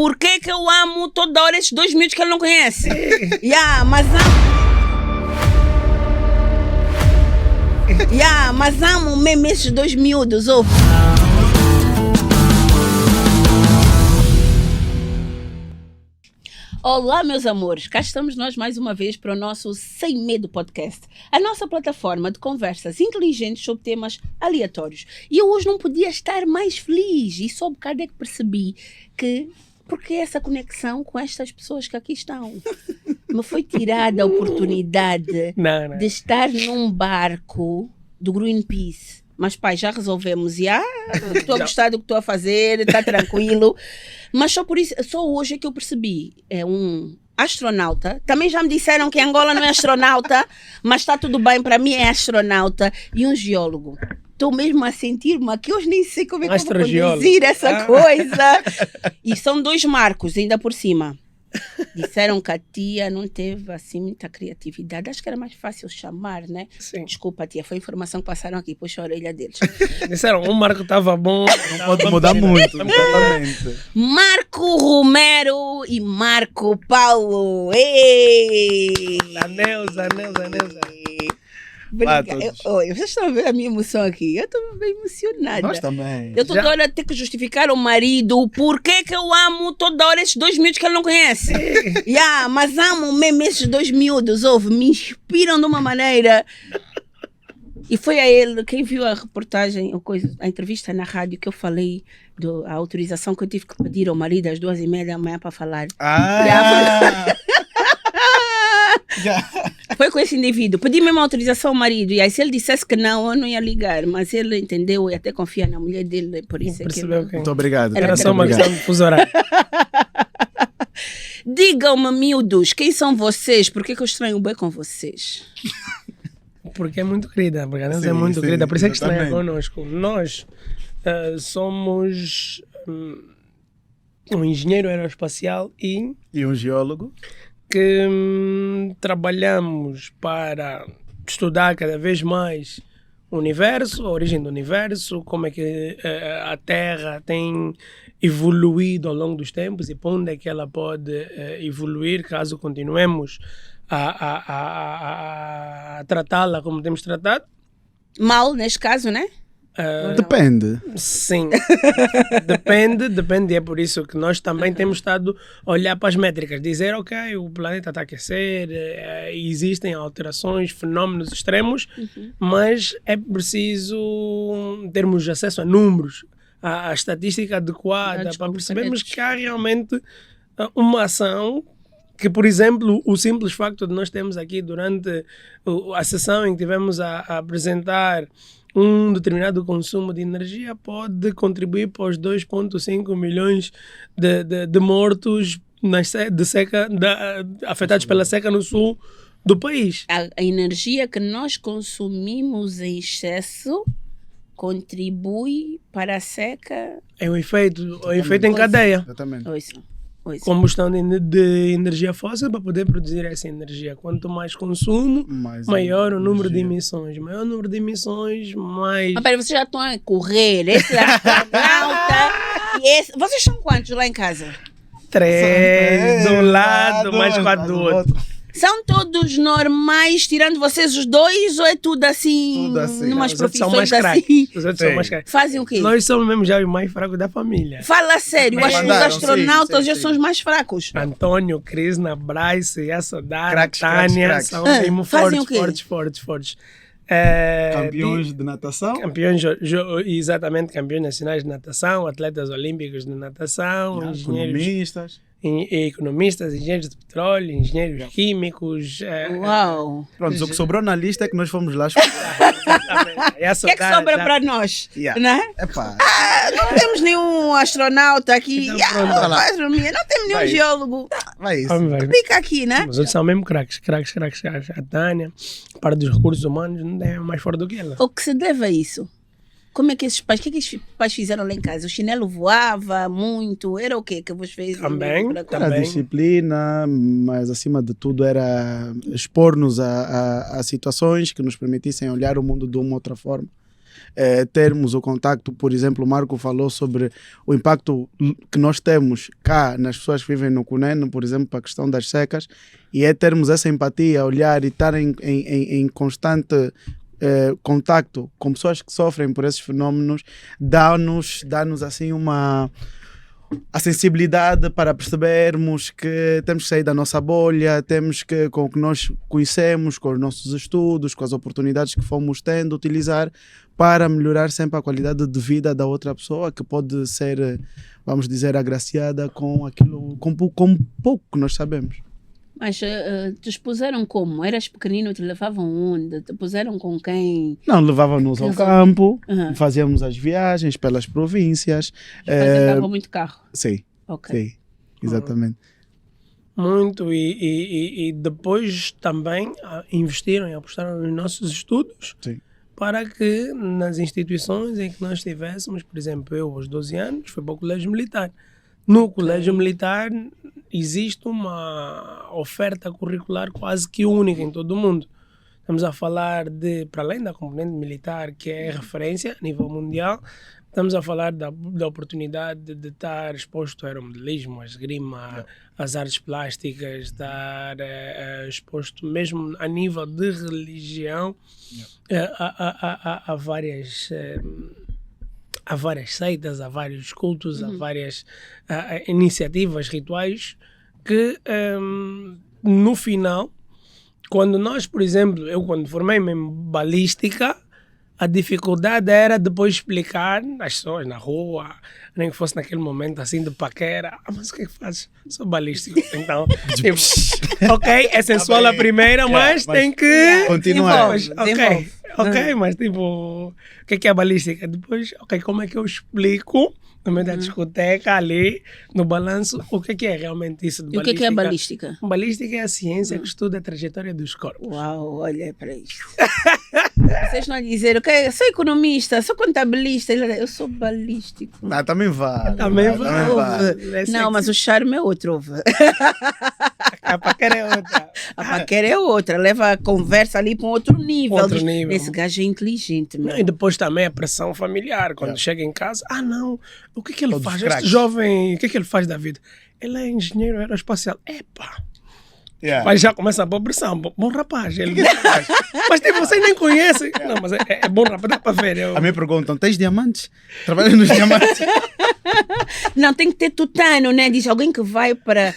por que eu amo toda hora esses dois miúdos que ele não conhece. Mas amo mesmo esses dois miúdos, ouve. Olá, meus amores, cá estamos nós mais uma vez para o nosso Sem Medo Podcast, a nossa plataforma de conversas inteligentes sobre temas aleatórios. E eu hoje não podia estar mais feliz e só um bocado é que percebi que, porque essa conexão com estas pessoas que aqui estão, me foi tirada a oportunidade de estar num barco do Greenpeace. Mas pai, já resolvemos, estou a gostar do que estou a fazer, está tranquilo. Mas só por isso, só hoje é que eu percebi, é um astronauta. Também já me disseram que Angola não é astronauta, mas está tudo bem, para mim é astronauta. E um geólogo. Estou mesmo a sentir-me aqui, hoje nem sei como é que eu vou conduzir essa coisa. E são dois Marcos, ainda por cima. Disseram que a tia não teve assim muita criatividade. Acho que era mais fácil chamar, né? Sim. Desculpa, tia, foi a informação que passaram aqui, puxa a orelha deles. Disseram, o Marco estava bom. Não pode mudar muito. Marco Romero e Marco Paulo. Ei! A Neuza. Vocês estão vendo a minha emoção aqui? Eu estou bem emocionada. Nós também. Eu estou toda hora a ter que justificar ao marido por que eu amo toda hora esses dois miúdos que ele não conhece. Mas amo mesmo esses dois miúdos, ouve, me inspiram de uma maneira. E foi a ele, quem viu a reportagem, a entrevista na rádio que eu falei, a autorização que eu tive que pedir ao marido às 2h30 da manhã para falar. Foi com esse indivíduo. Pedi mesmo autorização ao marido. E aí, se ele dissesse que não, eu não ia ligar. Mas ele entendeu e até confia na mulher dele. Por isso é que Muito obrigado. Era só uma questão de fuso horário. Digam-me, miúdos, quem são vocês? Por que eu estranho bem com vocês? Porque é muito querida. Porque a Neuza é muito querida. Por isso é que estranha connosco. Nós somos um engenheiro aeroespacial e um geólogo. Que trabalhamos para estudar cada vez mais o universo, a origem do universo, como é que a Terra tem evoluído ao longo dos tempos e para onde é que ela pode evoluir caso continuemos a tratá-la como temos tratado. Mal, neste caso, né? Depende. Sim, depende, e é por isso que nós também temos estado a olhar para as métricas, dizer, ok, o planeta está a aquecer, existem alterações, fenómenos extremos, mas é preciso termos acesso a números, a estatística adequada, para percebermos que há realmente uma ação que, por exemplo, o simples facto de nós termos aqui durante a sessão em que tivemos a apresentar um determinado consumo de energia pode contribuir para os 2,5 milhões de mortos afetados pela seca no sul do país. A energia que nós consumimos em excesso contribui para a seca. É um efeito em cadeia. Exatamente. Combustão de energia fóssil para poder produzir essa energia. Quanto mais consumo, maior o número de emissões. Maior o número de emissões, mais... Mas peraí, vocês já estão a correr. Esse astronauta e esse... Vocês são quantos lá em casa? 3 de um lado, mais 4 do outro. São todos normais, tirando vocês os dois, ou é tudo assim, numas profissões assim? Os outros são mais craques. Fazem o quê? Nós somos mesmo já os mais fracos da família. Fala sério, os astronautas já são os mais fracos. Antônio, Crisna, Bryce, Yassodara, Tânia, são mesmo fortes. Campeões de natação? Exatamente, campeões nacionais de natação, atletas olímpicos de natação, engenheiros... Economistas, engenheiros de petróleo, engenheiros químicos. Uau! Pronto, o que sobrou na lista é que nós fomos lá. O que é que sobra para nós? Né? Não temos nenhum astronauta aqui. Então, não temos nenhum geólogo. Vai isso. Fica aqui, né? Os outros são mesmo craques. A Tânia, para dos recursos humanos, não é mais forte do que ela. O que se deve a isso? Como é que esses pais, o que é que esses pais fizeram lá em casa? O chinelo voava muito? Era o quê que vos fez? Também. Era a disciplina, mas acima de tudo era expor-nos a situações que nos permitissem olhar o mundo de uma outra forma. termos o contacto. Por exemplo, o Marco falou sobre o impacto que nós temos cá nas pessoas que vivem no Cunene, por exemplo, para a questão das secas, e é termos essa empatia, olhar e estar em constante contacto com pessoas que sofrem por esses fenómenos, dá-nos assim a sensibilidade para percebermos que temos que sair da nossa bolha, temos que, com o que nós conhecemos, com os nossos estudos, com as oportunidades que fomos tendo, utilizar para melhorar sempre a qualidade de vida da outra pessoa, que pode ser, vamos dizer, agraciada com aquilo, com pouco que nós sabemos. Mas te expuseram como? Eras pequenino, te levavam onde? Te puseram com quem? Não, levavam-nos ao campo, fazíamos as viagens pelas províncias. Andavam muito carro? Sim, okay. Sim, exatamente. Muito, e depois também investiram e apostaram nos nossos estudos. Sim. Para que nas instituições em que nós estivéssemos, por exemplo, eu aos 12 anos fui para o colégio militar. No colégio militar existe uma oferta curricular quase que única em todo o mundo. Estamos a falar de, para além da componente militar, que é referência a nível mundial, estamos a falar da oportunidade de estar exposto ao aeromodelismo, à esgrima, às artes plásticas, estar exposto mesmo a nível de religião a várias seitas, a vários cultos, a várias iniciativas, rituais, que no final, quando nós, por exemplo, eu quando formei-me em balística, a dificuldade era depois explicar às pessoas na rua, nem que fosse naquele momento assim de paquera, mas o que é que fazes? Sou balístico. Então, tipo, ok, é sensual a primeira, mas tem que continuar. Ok, mas tipo, o que é a balística? Depois, ok, como é que eu explico no meio da discoteca, ali, no balanço, o que é realmente isso de balística? E o que é balística? Balística é a ciência que estuda a trajetória dos corpos. Uau, olha para isso. Vocês não dizem, ok, sou economista, sou contabilista, eu sou balístico. Também vai. Também vai. Não, mas o charme é outro. A paquera é outra. A paquera é outra, leva a conversa ali para um outro nível. Esse gajo é inteligente. Não, e depois também a pressão familiar, quando chega em casa, não, o que ele faz? Este jovem, o que ele faz da vida? Ele é engenheiro aeroespacial. Epa! Mas já começa a pôr pressão. Bom rapaz, ele faz. Mas tipo, vocês nem conhecem. Não, mas é bom rapaz, dá para ver. A mim perguntam, tens diamantes? Trabalhas nos diamantes? Não, tem que ter tutano, né? Diz alguém que vai para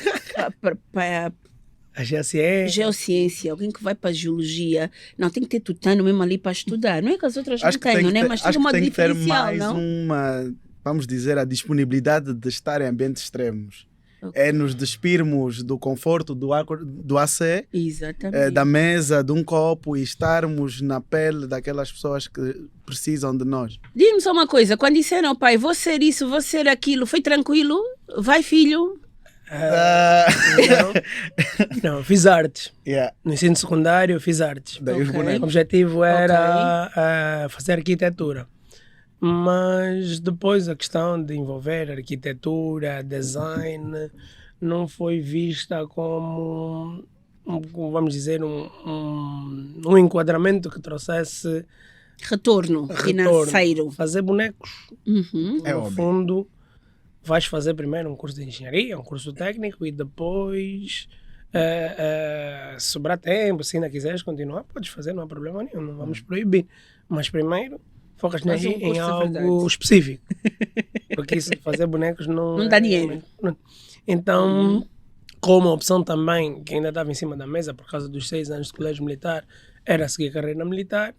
a geociência, alguém que vai para a geologia. Não, tem que ter tutano mesmo ali para estudar. Não é que as outras não tenham, né? Mas tem uma diferencial, tem que ter mais vamos dizer, a disponibilidade de estar em ambientes extremos. Okay. É nos despirmos do conforto do AC, da mesa, de um copo e estarmos na pele daquelas pessoas que precisam de nós. Diz-me só uma coisa, quando disseram ao pai, vou ser isso, vou ser aquilo, foi tranquilo? Vai, filho? Não, fiz artes. No ensino secundário fiz artes. O objetivo era fazer arquitetura. Mas depois a questão de envolver arquitetura, design, não foi vista como vamos dizer, um enquadramento que trouxesse retorno financeiro. Fazer bonecos. No fundo, vais fazer primeiro um curso de engenharia, um curso técnico e depois, se sobrar tempo, se ainda quiseres continuar, podes fazer, não há problema nenhum, não vamos proibir. Mas primeiro, focas em algo específico. Porque isso de fazer bonecos não dá dinheiro. Então, como opção também, que ainda estava em cima da mesa por causa dos 6 anos de colégio militar, era seguir carreira militar,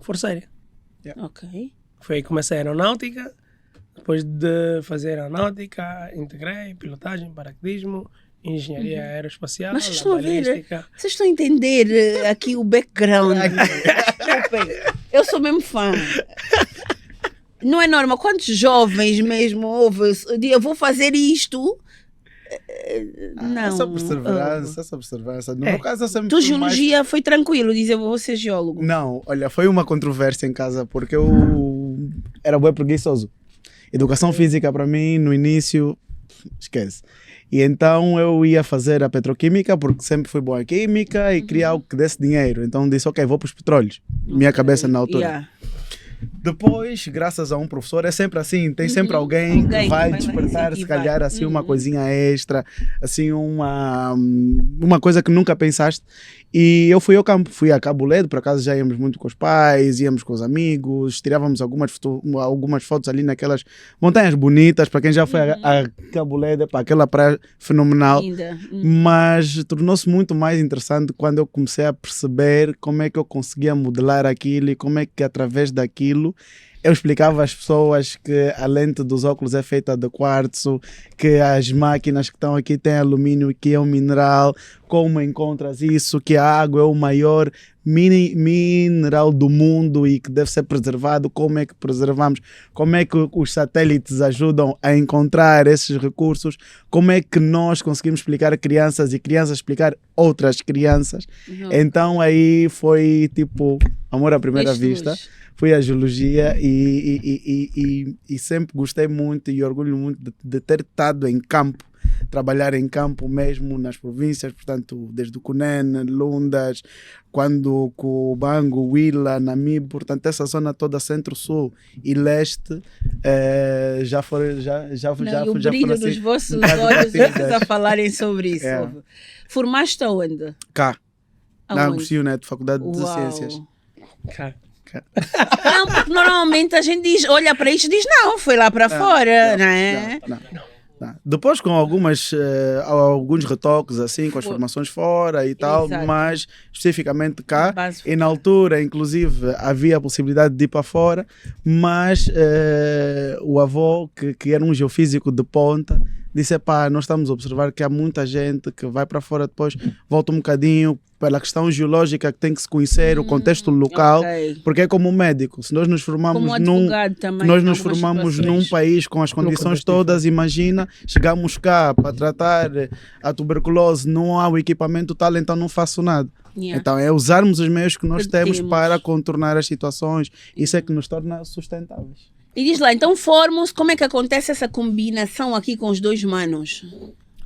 forceira. Ok. Foi aí que comecei a aeronáutica. Depois de fazer aeronáutica, integrei pilotagem, paraquedismo, engenharia aeroespacial, mas vocês estão a entender aqui o background. Eu sou mesmo fã. Não é normal. Quantos jovens mesmo ouvem? Eu vou fazer isto. Não. Essa perseverança. No meu caso, eu sempre tua geologia foi tranquilo, dizer eu vou ser geólogo. Não, olha, foi uma controvérsia em casa, porque eu era bem preguiçoso. Educação física para mim, no início, esquece. E então eu ia fazer a petroquímica, porque sempre fui boa em química e queria algo que desse dinheiro. Então disse, ok, vou para os petróleos. Minha cabeça na altura. Depois, graças a um professor, é sempre assim, tem sempre alguém que vai despertar, se calhar, assim, uma coisinha extra, assim, uma coisa que nunca pensaste. E eu fui ao campo, fui a Cabo Ledo, por acaso já íamos muito com os pais, íamos com os amigos, tirávamos algumas fotos ali naquelas montanhas bonitas, para quem já foi a Cabo Ledo, para aquela praia fenomenal. Linda. Mas tornou-se muito mais interessante quando eu comecei a perceber como é que eu conseguia modelar aquilo e como é que através daquilo eu explicava às pessoas que a lente dos óculos é feita de quartzo, que as máquinas que estão aqui têm alumínio, que é um mineral, como encontras isso, que a água é o maior mineral do mundo e que deve ser preservado, como é que preservamos, como é que os satélites ajudam a encontrar esses recursos, como é que nós conseguimos explicar a crianças e crianças explicar outras crianças. Então aí foi tipo amor à primeira vista. Fui à geologia e sempre gostei muito e orgulho muito de ter estado em campo, trabalhar em campo mesmo nas províncias, portanto, desde o Cunene, Lundas, quando Cubango, Huila, Namibe, portanto, essa zona toda centro-sul e leste, já foram o brilho dos vossos olhos a falarem sobre isso. Formaste aonde? Cá, na UNED, Faculdade de Ciências. Cá. Não, porque normalmente a gente diz, olha para isto e diz, não, foi lá para fora, não é? Não. Depois com alguns retoques assim, com as formações fora e tal, mas especificamente cá, e na altura inclusive havia a possibilidade de ir para fora, mas o avô, que era um geofísico de ponta, disse, pá, nós estamos a observar que há muita gente que vai para fora depois, volta um bocadinho pela questão geológica que tem que se conhecer, o contexto local, porque é como um médico, se nós nos formamos num país com as condições todas, imagina, chegamos cá para tratar a tuberculose, não há o equipamento tal, então não faço nada. Então é usarmos os meios que nós temos para contornar as situações, isso é que nos torna sustentáveis. E diz lá, então formam-se, como é que acontece essa combinação aqui com os dois manos?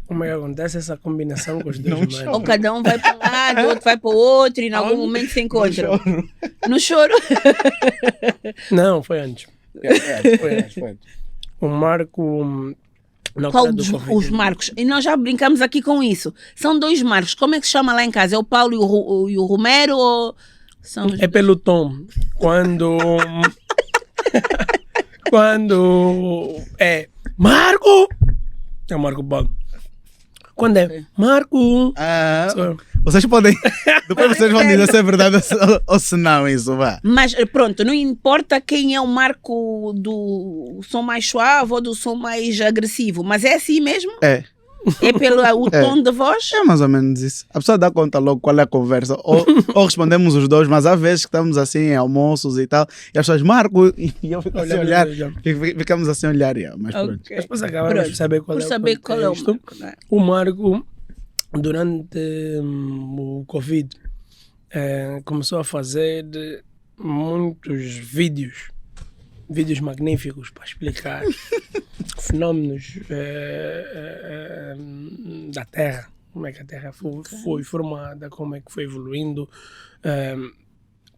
Como é que acontece essa combinação com os dois manos? Ou cada um vai para um lado, o outro vai para o outro e em algum momento se encontram. No choro? Não, foi antes. Foi antes. O Marco... Qual os Marcos? E nós já brincamos aqui com isso. São dois Marcos. Como é que se chama lá em casa? É o Paulo e o Romero? Ou são é pelo tom. Quando é Marco, é o Marco Paulo. Quando é Marco, vocês podem, depois vocês vão dizer se é verdade ou se não isso, vá. Mas pronto, não importa quem é o Marco do som mais suave ou do som mais agressivo, mas é assim mesmo? É. É pelo o tom de voz? É mais ou menos isso. A pessoa dá conta logo qual é a conversa. Ou respondemos os dois, mas há vezes que estamos assim em almoços e tal, e as pessoas Marco, e eu fico assim a olhar, ficamos assim a olhar. Mas pronto. As pessoas acabam por saber qual é o Marco. O Marco, durante o Covid, começou a fazer muitos vídeos magníficos para explicar fenómenos da Terra, como é que a Terra foi formada, como é que foi evoluindo,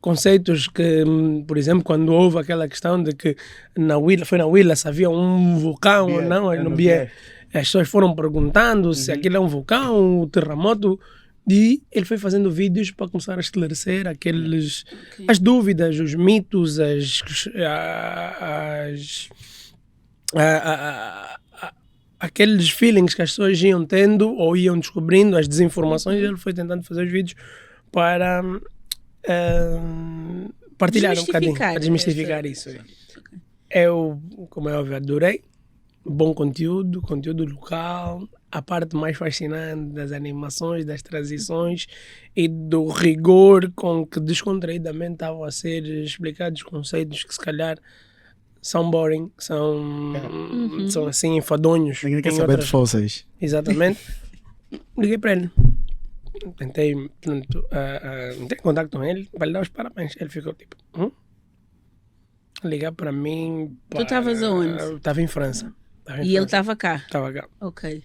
conceitos que, por exemplo, quando houve aquela questão de que foi na Huila se havia um vulcão ou não, no Bié, as pessoas foram perguntando se aquilo é um vulcão, um terremoto, e ele foi fazendo vídeos para começar a esclarecer as dúvidas, os mitos, aqueles feelings que as pessoas iam tendo ou iam descobrindo, as desinformações. Ele foi tentando fazer os vídeos para partilhar um bocadinho, para desmistificar isso. Eu, como é óbvio, adorei. Bom conteúdo local, a parte mais fascinante das animações, das transições e do rigor com que descontraídamente estavam a ser explicados conceitos que se calhar são boring, são assim enfadonhos. Ninguém quer saber dos fósseis. Exatamente. Liguei para ele. Tentei entrei em contato com ele para lhe dar os parabéns. Ele ficou tipo... Ligar para mim... Tu estavas aonde? Estava em França. E ele estava cá? Estava cá. Ok.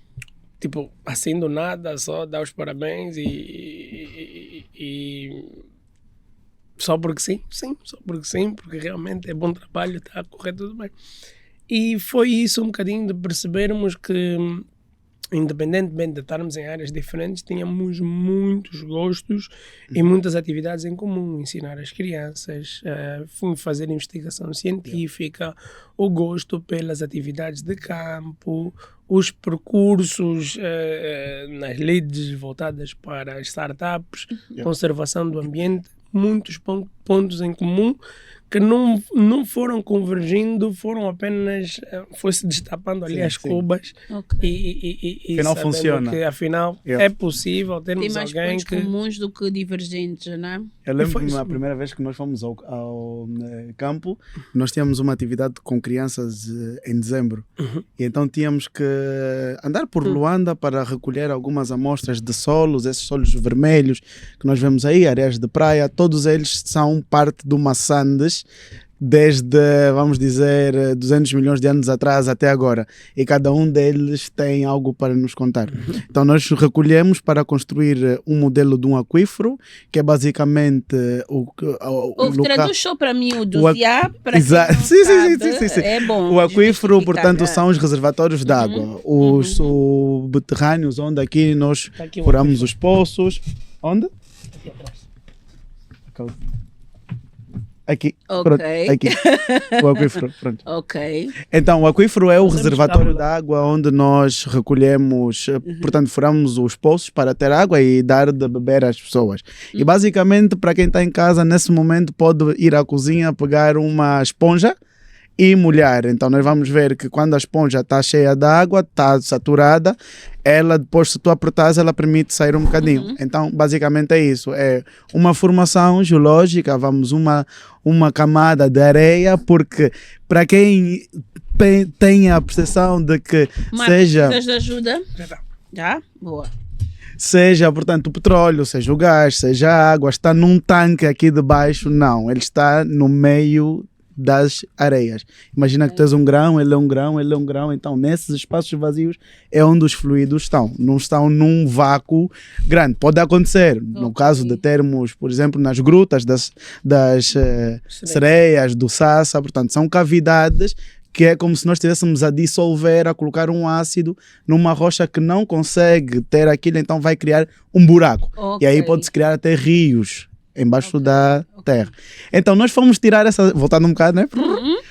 Tipo, assim do nada, só dar os parabéns e Só porque sim, só porque sim, porque realmente é bom trabalho, está a correr tudo bem. E foi isso um bocadinho de percebermos que, independentemente de estarmos em áreas diferentes, tínhamos muitos gostos e muitas atividades em comum. Ensinar as crianças, fazer investigação científica, o gosto pelas atividades de campo, os percursos nas leads voltadas para as startups, conservação do ambiente, muitos pontos em comum que não foram convergindo, foram apenas, foi-se destapando ali as cubas e Afinal funciona. Que afinal é possível termos Tem mais alguém pontos comuns do que divergentes, não é? Eu lembro-me a primeira vez que nós fomos ao campo, nós tínhamos uma atividade com crianças em dezembro. E então tínhamos que andar por Luanda para recolher algumas amostras de solos, esses solos vermelhos que nós vemos aí, areias de praia, todos eles são parte de uma sandes desde, vamos dizer, 200 milhões de anos atrás até agora. E cada um deles tem algo para nos contar. Então nós recolhemos para construir um modelo de um aquífero, que é basicamente o local... Traduz só para mim o do Ziá, para Exato. quem não Sim. sabe, é bom. O aquífero, justificar, portanto, são os reservatórios de água. Os subterrâneos, onde aqui nós furamos os poços. Onde? Aqui atrás. Aqui, Ok. pronto, aqui, o aquífero, pronto. Ok. Então, o aquífero é o Fazemos reservatório cábula. de água onde nós recolhemos, portanto, furamos os poços para ter água e dar de beber às pessoas. E basicamente, para quem está em casa, nesse momento, pode ir à cozinha, pegar uma esponja e molhar. Então nós vamos ver que quando a esponja está cheia de água, está saturada, ela depois, se tu apertares, ela permite sair um bocadinho. Então basicamente é isso, é uma formação geológica, vamos uma camada de areia, porque para quem tem a percepção de que seja... Precisas de ajuda? Já está. Já? Boa. Seja, portanto, o petróleo, seja o gás, seja a água, está num tanque aqui debaixo, não, ele está no meio das areias. Imagina que tu és um grão, ele é um grão, ele é um grão, então nesses espaços vazios é onde os fluidos estão, não estão num vácuo grande. Pode acontecer, no caso de termos, por exemplo, nas grutas das sereias, do Sassa, portanto, são cavidades que é como se nós estivéssemos a dissolver, a colocar um ácido numa rocha que não consegue ter aquilo, então vai criar um buraco. E aí pode-se criar até rios embaixo da terra. Então nós fomos tirar voltando um bocado, né?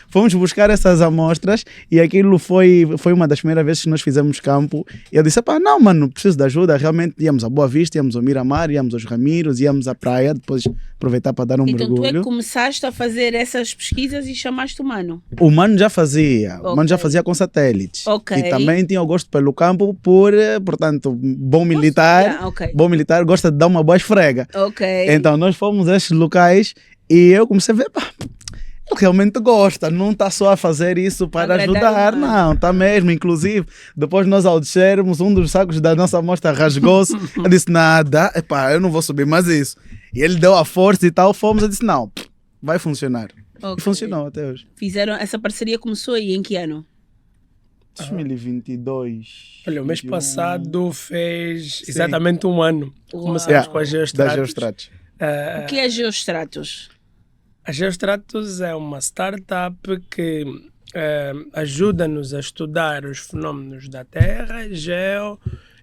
Fomos buscar essas amostras e aquilo foi uma das primeiras vezes que nós fizemos campo. E eu disse, não, mano, preciso de ajuda. Realmente íamos a Boa Vista, íamos ao Miramar, íamos aos Ramiros, íamos à praia, depois aproveitar para dar um mergulho. Então tu é que começaste a fazer essas pesquisas e chamaste o Mano? O Mano já fazia, o Mano já fazia com satélites. E também tinha o gosto pelo campo portanto, bom militar, gosta de dar uma boa esfrega. Então nós fomos a estes locais e eu comecei a ver, ele realmente gosta, não está só a fazer isso para ajudar, não, está mesmo. Inclusive, depois nós ao descermos, um dos sacos da nossa amostra rasgou-se. Eu disse, nada, eu não vou subir mais isso. E ele deu a força e tal, fomos, eu disse, não, vai funcionar. E funcionou até hoje. Fizeram, essa parceria começou aí em que ano? 2022. Olha, o mês passado fez exatamente um ano. Começamos com a Da Geostratos. O que é Geostratos? A Geostratos é uma startup que ajuda-nos a estudar os fenómenos da Terra,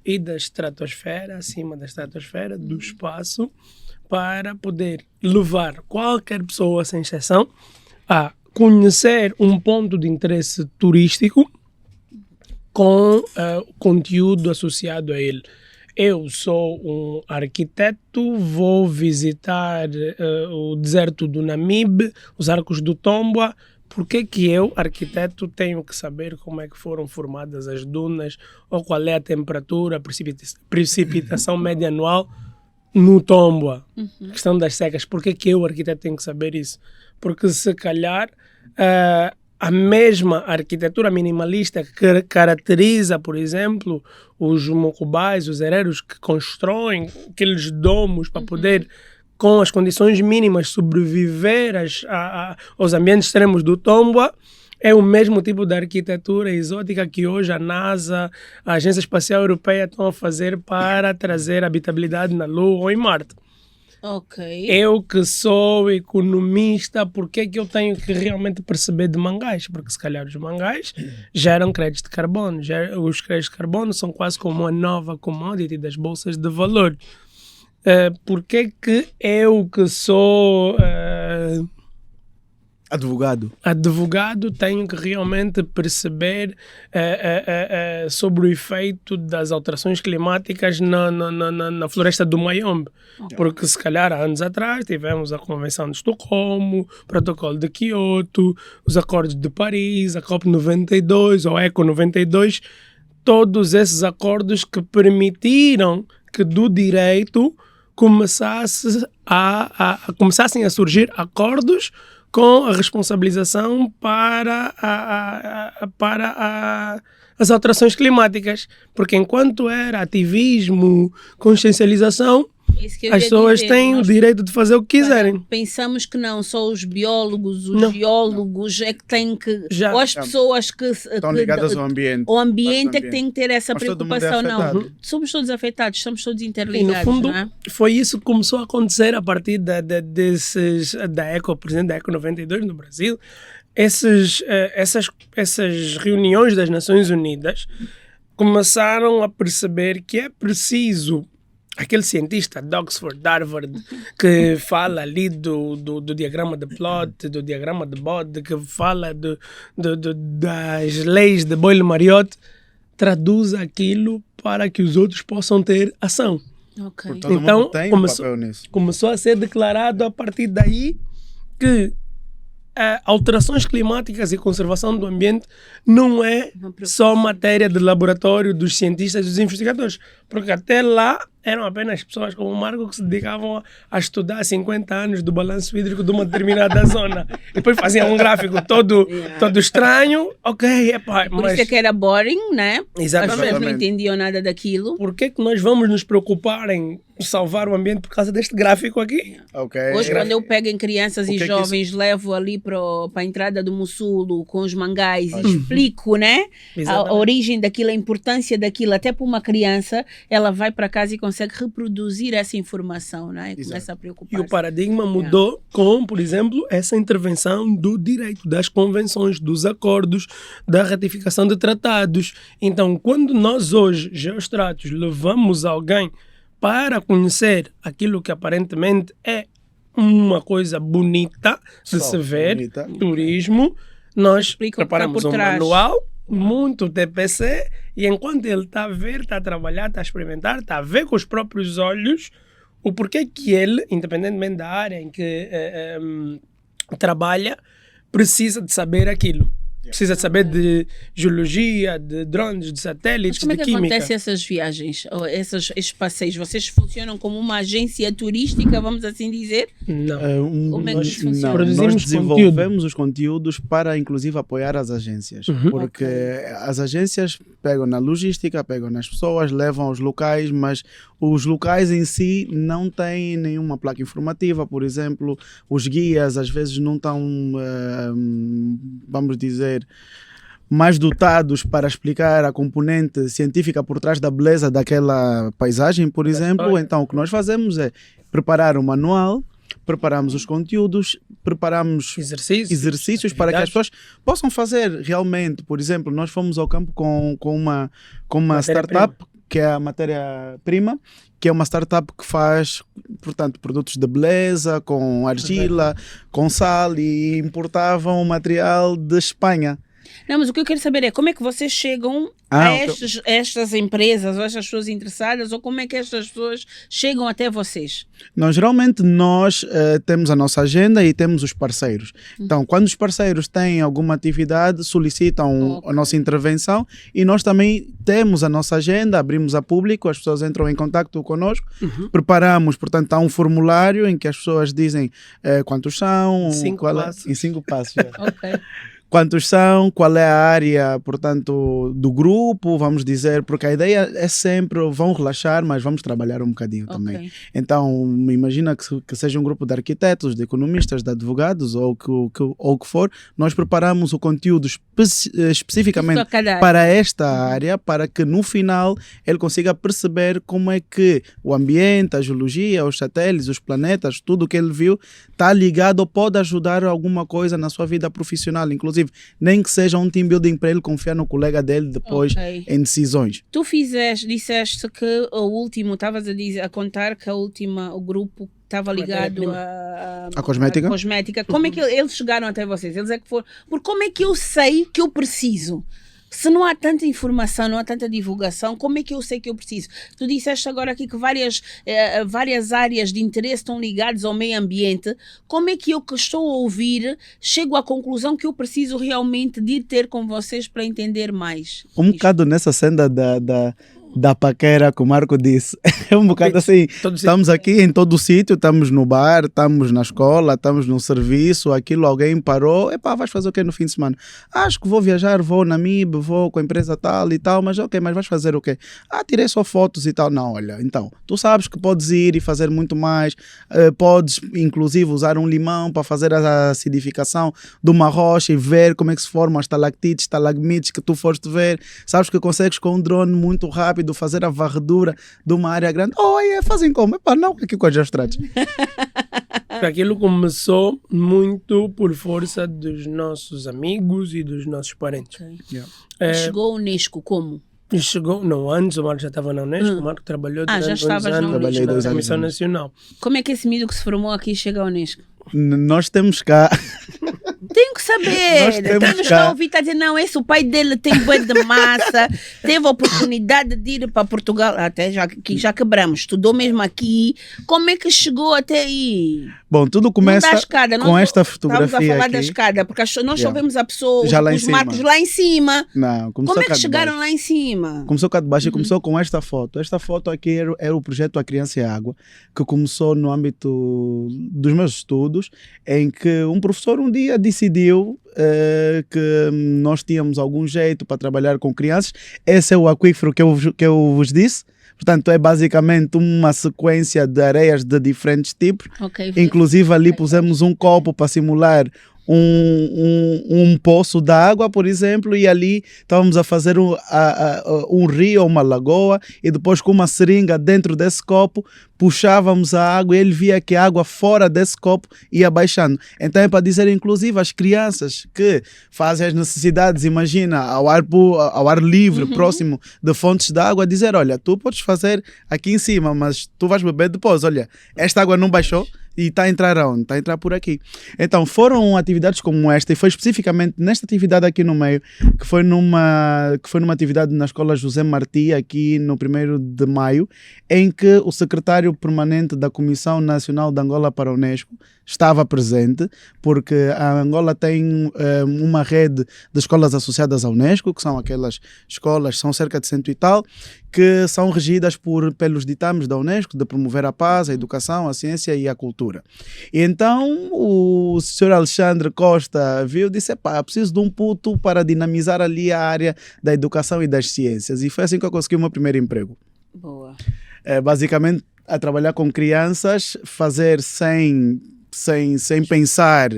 e da estratosfera, acima da estratosfera, do espaço, para poder levar qualquer pessoa, sem exceção, a conhecer um ponto de interesse turístico com conteúdo associado a ele. Eu sou um arquiteto, vou visitar o deserto do Namibe, os Arcos do Tombua. Por que eu, arquiteto, tenho que saber como é que foram formadas as dunas ou qual é a temperatura, a precipitação média anual no Tombua? Questão das secas. Por que eu, arquiteto, tenho que saber isso? Porque se calhar a mesma arquitetura minimalista que caracteriza, por exemplo, os mocubais, os hereros que constroem aqueles domos para poder, com as condições mínimas, sobreviver aos ambientes extremos do Tombua, é o mesmo tipo de arquitetura exótica que hoje a NASA, a Agência Espacial Europeia, estão a fazer para trazer habitabilidade na Lua ou em Marte. Ok. Eu que sou economista, porque é que eu tenho que realmente perceber de mangás? Porque se calhar os mangás geram créditos de carbono. Os créditos de carbono são quase como uma nova commodity das bolsas de valor. Porque é que eu que sou advogado tenho que realmente perceber sobre o efeito das alterações climáticas na floresta do Mayombe? Porque se calhar há anos atrás tivemos a Convenção de Estocolmo, o Protocolo de Kyoto, os Acordos de Paris, a COP92 ou ECO 92, todos esses acordos que permitiram que do direito começassem a surgir acordos com a responsabilização para as alterações climáticas. Porque enquanto era ativismo, consciencialização, as pessoas têm o direito de fazer o que quiserem. Pensamos que não, só os biólogos, os geólogos é que têm que... ou as pessoas que estão ligadas ao ambiente. O ambiente é que tem que ter essa Mas preocupação. Não, somos todos afetados, estamos todos interligados. E no fundo, não é? foi isso que começou a acontecer a partir da ECO, por exemplo, da ECO 92 no Brasil. Essas reuniões das Nações Unidas começaram a perceber que é preciso aquele cientista de Oxford, Harvard, que fala ali do diagrama de Plot, do diagrama de Bode, que fala das leis de Boyle-Mariotte, traduz aquilo para que os outros possam ter ação. Okay. Então, tem papel nisso. Começou a ser declarado a partir daí que alterações climáticas e conservação do ambiente não é só matéria de laboratório dos cientistas e dos investigadores, porque até lá eram apenas pessoas como o Marco que se dedicavam a estudar 50 anos do balanço hídrico de uma determinada zona. E depois faziam um gráfico todo estranho. Ok, Por isso é que era boring, né? Exatamente. As pessoas não entendiam nada daquilo. Por que nós vamos nos preocupar em salvar o ambiente por causa deste gráfico aqui? Okay. Hoje, quando eu pego em crianças e jovens, levo ali para a entrada do Mussulo com os mangás e explico, né? A origem daquilo, a importância daquilo, até para uma criança, ela vai para casa e consegue reproduzir essa informação, né? E começa a preocupar-se. E o paradigma mudou com, por exemplo, essa intervenção do direito, das convenções, dos acordos, da ratificação de tratados. Então, quando nós hoje, geostratos, levamos alguém para conhecer aquilo que aparentemente é uma coisa bonita de se ver, turismo, nós preparamos um manual, muito TPC, e enquanto ele está a ver, está a trabalhar, está a experimentar, está a ver com os próprios olhos o porquê que ele, independentemente da área em que trabalha, precisa de saber aquilo. Precisa de saber de geologia, de drones, de satélites, de química. Mas como é que acontecem essas viagens, ou esses passeios? Vocês funcionam como uma agência turística, vamos assim dizer? Não. Como é que isso funciona? Nós desenvolvemos os conteúdos para, inclusive, apoiar as agências. Porque as agências pegam na logística, pegam nas pessoas, levam aos locais, mas os locais em si não têm nenhuma placa informativa, por exemplo. Os guias, às vezes, não estão, vamos dizer, mais dotados para explicar a componente científica por trás da beleza daquela paisagem, por exemplo. Então, o que nós fazemos é preparar o manual, preparamos os conteúdos, preparamos exercícios para que as pessoas possam fazer realmente. Por exemplo, nós fomos ao campo com uma startup, que é a matéria-prima, que é uma startup que faz, portanto, produtos de beleza, com argila, com sal, e importavam material de Espanha. Não, mas o que eu quero saber é como é que vocês chegam a estas empresas ou estas pessoas interessadas, ou como é que estas pessoas chegam até vocês? Geralmente nós temos a nossa agenda e temos os parceiros. Então, quando os parceiros têm alguma atividade, solicitam a nossa intervenção, e nós também temos a nossa agenda, abrimos a público, as pessoas entram em contato connosco, preparamos, portanto, há um formulário em que as pessoas dizem quantos são, em 5 passos. Em 5 passos. Ok. quantos são, qual é a área, portanto, do grupo, vamos dizer, porque a ideia é sempre, vão relaxar, mas vamos trabalhar um bocadinho também. Então, me imagina que seja um grupo de arquitetos, de economistas, de advogados, ou o que for, nós preparamos o conteúdo especificamente para esta área, para que no final ele consiga perceber como é que o ambiente, a geologia, os satélites, os planetas, tudo o que ele viu está ligado ou pode ajudar alguma coisa na sua vida profissional, inclusive nem que seja um team building para ele confiar no colega dele depois em decisões. Tu disseste que o último, estavas a contar que o grupo estava ligado à cosmética. Como é que eles chegaram até vocês? Eles é que foram. Porque como é que eu sei que eu preciso? Se não há tanta informação, não há tanta divulgação, como é que eu sei que eu preciso? Tu disseste agora aqui que várias áreas de interesse estão ligadas ao meio ambiente. Como é que eu que estou a ouvir chego à conclusão que eu preciso realmente de ir ter com vocês para entender mais? Um bocado nessa senda da paquera que o Marco disse. É um bocado assim, estamos aqui em todo o sítio, estamos no bar, estamos na escola, estamos no serviço, aquilo alguém parou, vais fazer o quê no fim de semana? Acho que vou viajar, vou na MIB, vou com a empresa tal e tal, mas ok, mas vais fazer o quê? Tirei só fotos e tal. Não, olha, então, tu sabes que podes ir e fazer muito mais, podes inclusive usar um limão para fazer a acidificação de uma rocha e ver como é que se formam as estalactites, estalagmites que tu foste ver, sabes que consegues com um drone muito rápido fazer a varredura de uma área grande. Fazem como? Não, aqui com as astrates. Aquilo começou muito por força dos nossos amigos e dos nossos parentes. Chegou a Unesco como? Antes o Marco já estava na Unesco, o Marco trabalhou durante 2 anos Trabalhei 2 anos na Comissão Nacional. Como é que esse miúdo que se formou aqui chega à Unesco? Nós temos cá... Tenho que saber. Temos que ouvir, está a dizer, não, o pai dele tem bué de massa, teve a oportunidade de ir para Portugal, até já quebramos, estudou mesmo aqui. Como é que chegou até aí? Bom, tudo começa com esta fotografia aqui. Estamos a falar da escada, porque nós só vemos a pessoa, os marcos lá em cima. Não, como é que chegaram lá em cima? Começou cá de baixo e começou com esta foto. Esta foto aqui era o projeto A Criança e a Água, que começou no âmbito dos meus estudos, em que um professor um dia decidiu que nós tínhamos algum jeito para trabalhar com crianças. Esse é o aquífero que eu vos disse. Portanto, é basicamente uma sequência de areias de diferentes tipos. Inclusive ali pusemos um copo para simular um poço de água, por exemplo, e ali estávamos a fazer um rio ou uma lagoa, e depois com uma seringa dentro desse copo puxávamos a água e ele via que a água fora desse copo ia baixando. Então é para dizer, inclusive, as crianças que fazem as necessidades, imagina, ao ar livre, próximo de fontes de água, dizer, olha, tu podes fazer aqui em cima, mas tu vais beber depois, olha, esta água não baixou, e está a entrar aonde? Está a entrar por aqui. Então foram atividades como esta, e foi especificamente nesta atividade aqui no meio, que foi numa atividade na Escola José Martí, aqui no 1º de maio, em que o secretário permanente da Comissão Nacional de Angola para a Unesco estava presente, porque a Angola tem uma rede de escolas associadas à Unesco, que são aquelas escolas, são cerca de 100 e tal, que são regidas pelos ditames da Unesco de promover a paz, a educação, a ciência e a cultura. E então o senhor Alexandre Costa viu e disse, preciso de um puto para dinamizar ali a área da educação e das ciências. E foi assim que eu consegui o meu primeiro emprego. Boa. Basicamente, a trabalhar com crianças, fazer sem pensar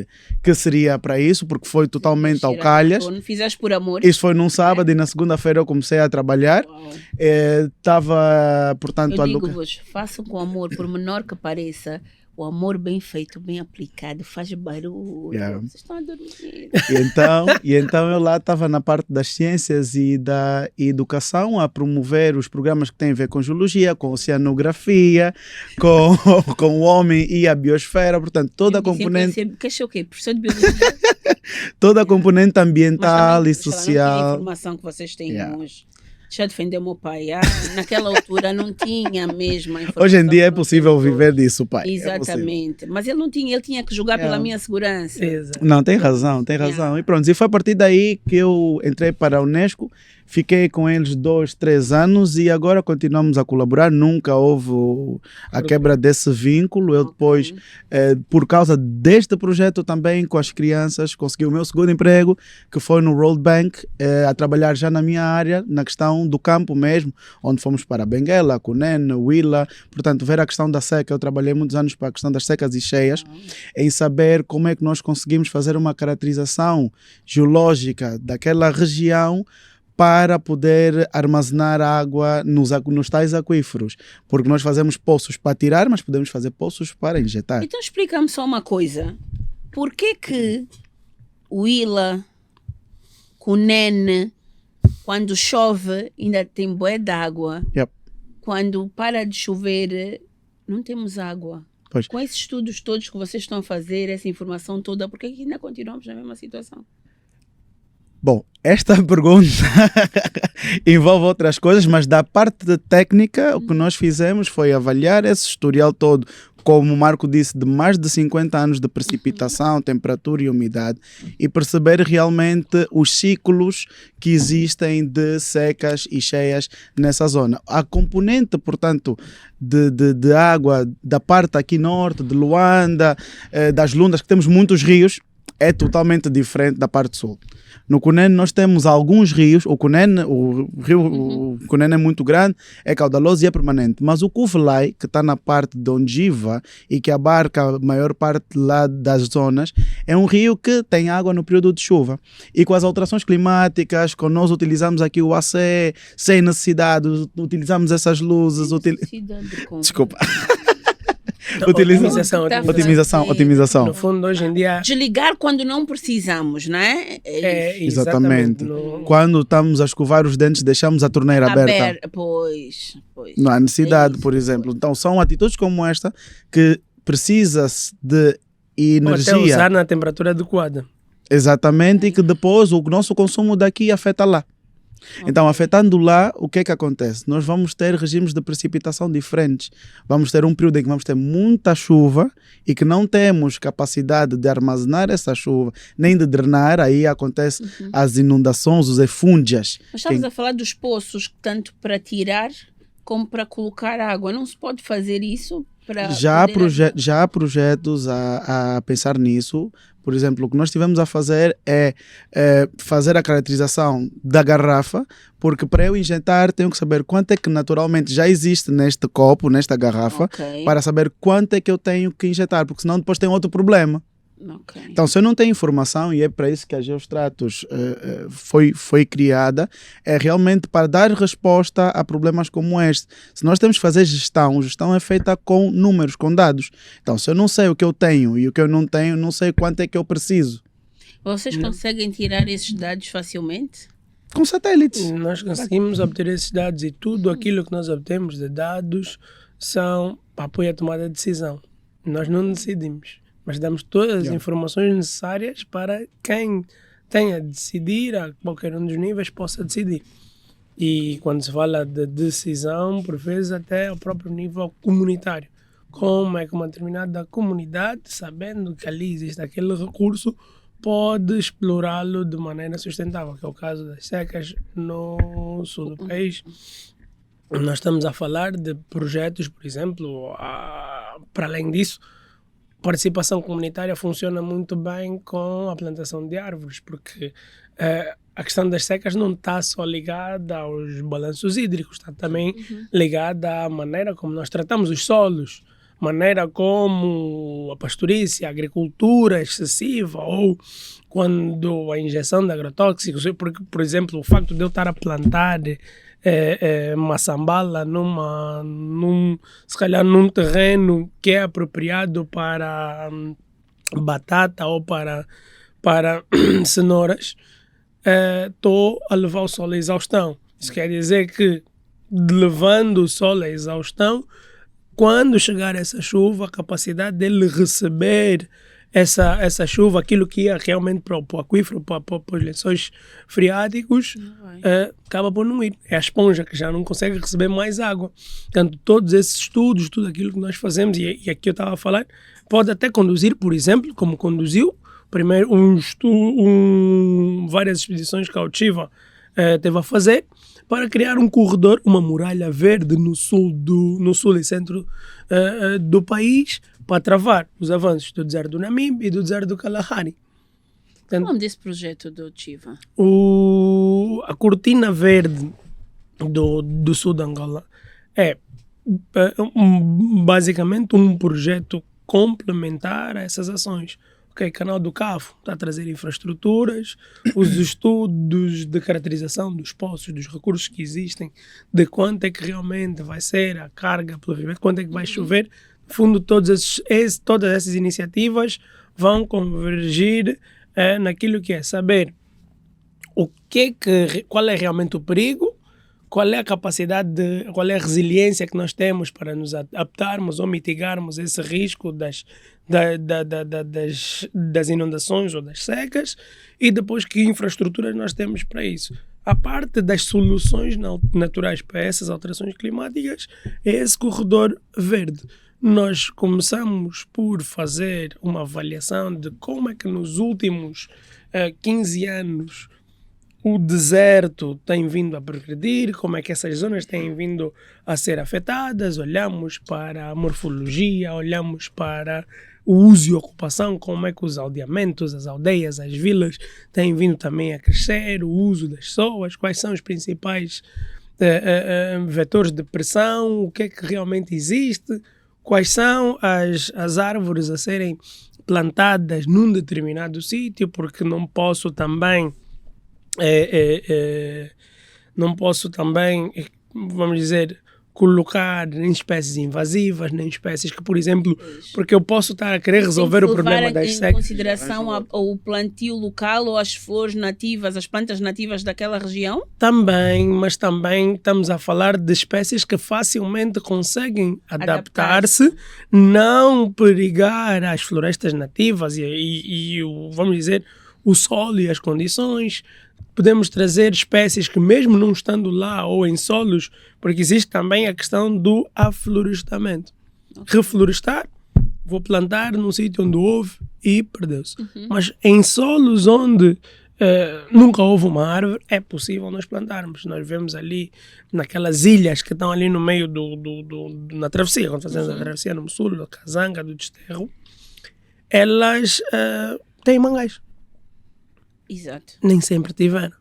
que seria para isso, porque foi totalmente ao calhas. Não fizeste por amor. Isso foi num sábado e na segunda-feira eu comecei a trabalhar. Estava, portanto... Eu digo-vos, façam com amor, por menor que pareça. O amor bem feito, bem aplicado, faz barulho. Vocês estão a dormir. E então eu lá estava na parte das ciências e da educação, a promover os programas que têm a ver com geologia, com oceanografia, com o homem e a biosfera. Portanto, toda a componente... Que é o quê? Professor de biologia? Toda a componente ambiental e social. Não a informação que vocês têm hoje. Deixa eu defender o meu pai. Naquela altura não tinha a mesma informação. Hoje em dia é possível viver disso, pai. Exatamente. Mas ele não tinha, ele tinha que jogar pela minha segurança. Não, tem razão. E pronto, e foi a partir daí que eu entrei para a Unesco, Fiquei com eles 2, 3 anos e agora continuamos a colaborar. Nunca houve a quebra desse vínculo. Eu depois, por causa deste projeto também com as crianças, consegui o meu segundo emprego, que foi no World Bank, a trabalhar já na minha área, na questão do campo mesmo, onde fomos para Benguela, Cunene, Huila. Portanto, ver a questão da seca. Eu trabalhei muitos anos para a questão das secas e cheias, em saber como é que nós conseguimos fazer uma caracterização geológica daquela região para poder armazenar água nos tais aquíferos. Porque nós fazemos poços para tirar, mas podemos fazer poços para injetar. Então explica-me só uma coisa. Por que Huila, Cunene, quando chove ainda tem bué de água? Yep. Quando para de chover não temos água? Pois. Com esses estudos todos que vocês estão a fazer, essa informação toda, por que ainda continuamos na mesma situação? Bom, esta pergunta envolve outras coisas, mas da parte técnica, o que nós fizemos foi avaliar esse historial todo, como o Marco disse, de mais de 50 anos de precipitação, temperatura e umidade, e perceber realmente os ciclos que existem de secas e cheias nessa zona. A componente, portanto, de água da parte aqui norte, de Luanda, das Lundas, que temos muitos rios, é totalmente diferente da parte sul. No Cunene nós temos alguns rios, o rio Cunene é muito grande, é caudaloso e é permanente, mas o Kuvelai, que está na parte de Ondiva e que abarca a maior parte lá das zonas, é um rio que tem água no período de chuva. E com as alterações climáticas, quando nós utilizamos aqui o AC, sem necessidade, utilizamos essas luzes... Desculpa. Otimização. No fundo, hoje em dia... Desligar quando não precisamos, não é? Exatamente. Quando estamos a escovar os dentes, deixamos a torneira aberta. Pois. Não há necessidade, por exemplo. Então, são atitudes como esta que precisa-se de energia. Ou até usar na temperatura adequada. Exatamente, e que depois o nosso consumo daqui afeta lá. Então, afetando lá, o que é que acontece? Nós vamos ter regimes de precipitação diferentes. Vamos ter um período em que vamos ter muita chuva e que não temos capacidade de armazenar essa chuva, nem de drenar. Aí acontece as inundações, os efúndias. Mas estamos a falar dos poços, tanto para tirar como para colocar água. Não se pode fazer isso? Já há projetos a pensar nisso. Por exemplo, o que nós estivemos a fazer é fazer a caracterização da garrafa, porque para eu injetar tenho que saber quanto é que naturalmente já existe neste copo, nesta garrafa, para saber quanto é que eu tenho que injetar, porque senão depois tem outro problema. Então, se eu não tenho informação, e é para isso que a Geostratos foi criada, é realmente para dar resposta a problemas como este. Se nós temos que fazer gestão é feita com números, com dados. Então, se eu não sei o que eu tenho e o que eu não tenho, não sei quanto é que eu preciso. Vocês conseguem tirar esses dados facilmente? Com satélites. Nós conseguimos obter esses dados e tudo aquilo que nós obtemos de dados são para apoio à tomada de decisão. Nós não decidimos, mas damos todas as informações necessárias para quem tenha a decidir, a qualquer um dos níveis, possa decidir. E quando se fala de decisão, por vezes até ao próprio nível comunitário. Como é que uma determinada comunidade, sabendo que ali existe aquele recurso, pode explorá-lo de maneira sustentável, que é o caso das secas no sul do país. Nós estamos a falar de projetos, por exemplo, para além disso, participação comunitária funciona muito bem com a plantação de árvores, porque a questão das secas não está só ligada aos balanços hídricos, está também ligada à maneira como nós tratamos os solos, maneira como a pastorícia, a agricultura excessiva ou quando a injeção de agrotóxicos, porque, por exemplo, o facto de eu estar a plantar maçambala se calhar num terreno que é apropriado para batata ou para cenouras, estou a levar o solo à exaustão. Isso quer dizer que, levando o solo à exaustão, quando chegar essa chuva, a capacidade dele receber essa chuva, aquilo que ia realmente para o aquífero, para os lençóis freáticos, acaba por não ir. É a esponja que já não consegue receber mais água. Portanto, todos esses estudos, tudo aquilo que nós fazemos, e aqui eu estava a falar, pode até conduzir, por exemplo, como conduziu, primeiro várias expedições cautiva teve a fazer para criar um corredor, uma muralha verde no sul e centro do país, para travar os avanços do deserto do Namibe e do deserto do Kalahari. Qual é o nome desse projeto do Chiva? A cortina verde do sul de Angola é basicamente um projeto complementar a essas ações. Canal do Cafo está a trazer infraestruturas, os estudos de caracterização dos poços, dos recursos que existem, de quanto é que realmente vai ser a carga pluviométrica, quanto é que vai chover. No fundo, todas essas iniciativas vão convergir naquilo que é saber qual é realmente o perigo, qual é a capacidade, qual é a resiliência que nós temos para nos adaptarmos ou mitigarmos esse risco das inundações ou das secas, e depois que infraestruturas nós temos para isso. A parte das soluções naturais para essas alterações climáticas é esse corredor verde. Nós começamos por fazer uma avaliação de como é que nos últimos 15 anos o deserto tem vindo a progredir, como é que essas zonas têm vindo a ser afetadas. Olhamos para a morfologia, olhamos para o uso e ocupação, como é que os aldeamentos, as aldeias, as vilas têm vindo também a crescer, o uso das pessoas, quais são os principais vetores de pressão, o que é que realmente existe, quais são as árvores a serem plantadas num determinado sítio, porque não posso também, vamos dizer, colocar em espécies invasivas, nem espécies que, por exemplo, porque eu posso estar a querer resolver o problema das secas. Em consideração o plantio local ou as flores nativas, as plantas nativas daquela região? Também, mas também estamos a falar de espécies que facilmente conseguem adaptar-se, não perigar as florestas nativas vamos dizer, o solo e as condições. Podemos trazer espécies que, mesmo não estando lá ou em solos, porque existe também a questão do aflorestamento. Reflorestar, vou plantar num sítio onde houve e perdeu-se. Mas em solos onde nunca houve uma árvore, é possível nós plantarmos. Nós vemos ali naquelas ilhas que estão ali no meio na travessia, quando fazemos a travessia no sul, da Kazanga, do Desterro, elas têm mangais. Exato. Nem sempre tiveram.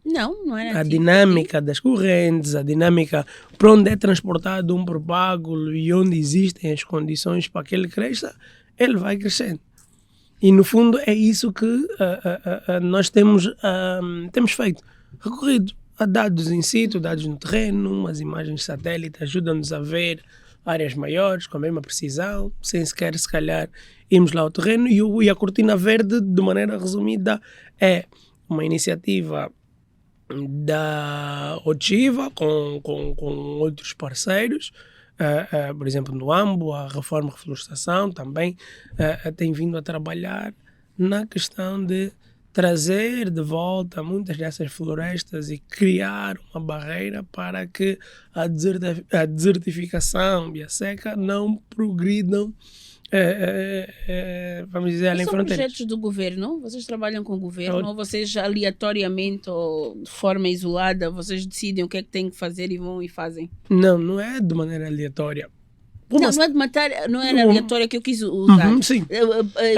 Não era A dinâmica das correntes, a dinâmica para onde é transportado um propágulo e onde existem as condições para que ele cresça, ele vai crescendo. E no fundo é isso que nós temos feito. Recorrido a dados in situ, dados no terreno, as imagens de satélite ajudam-nos a ver áreas maiores, com a mesma precisão, sem sequer, se calhar, irmos lá ao terreno. E a Cortina Verde, de maneira resumida, é uma iniciativa da OCHIVA com outros parceiros. Por exemplo, no AMBO, a Reforma e Reflorestação também tem vindo a trabalhar na questão de trazer de volta muitas dessas florestas e criar uma barreira para que a desertificação e a seca não progridam, vamos dizer, além fronteiras. São projetos do governo? Vocês trabalham com o governo ou vocês aleatoriamente ou de forma isolada, vocês decidem o que é que têm que fazer e vão e fazem? Não é de maneira aleatória. Não é aleatória que eu quis usar. Sim.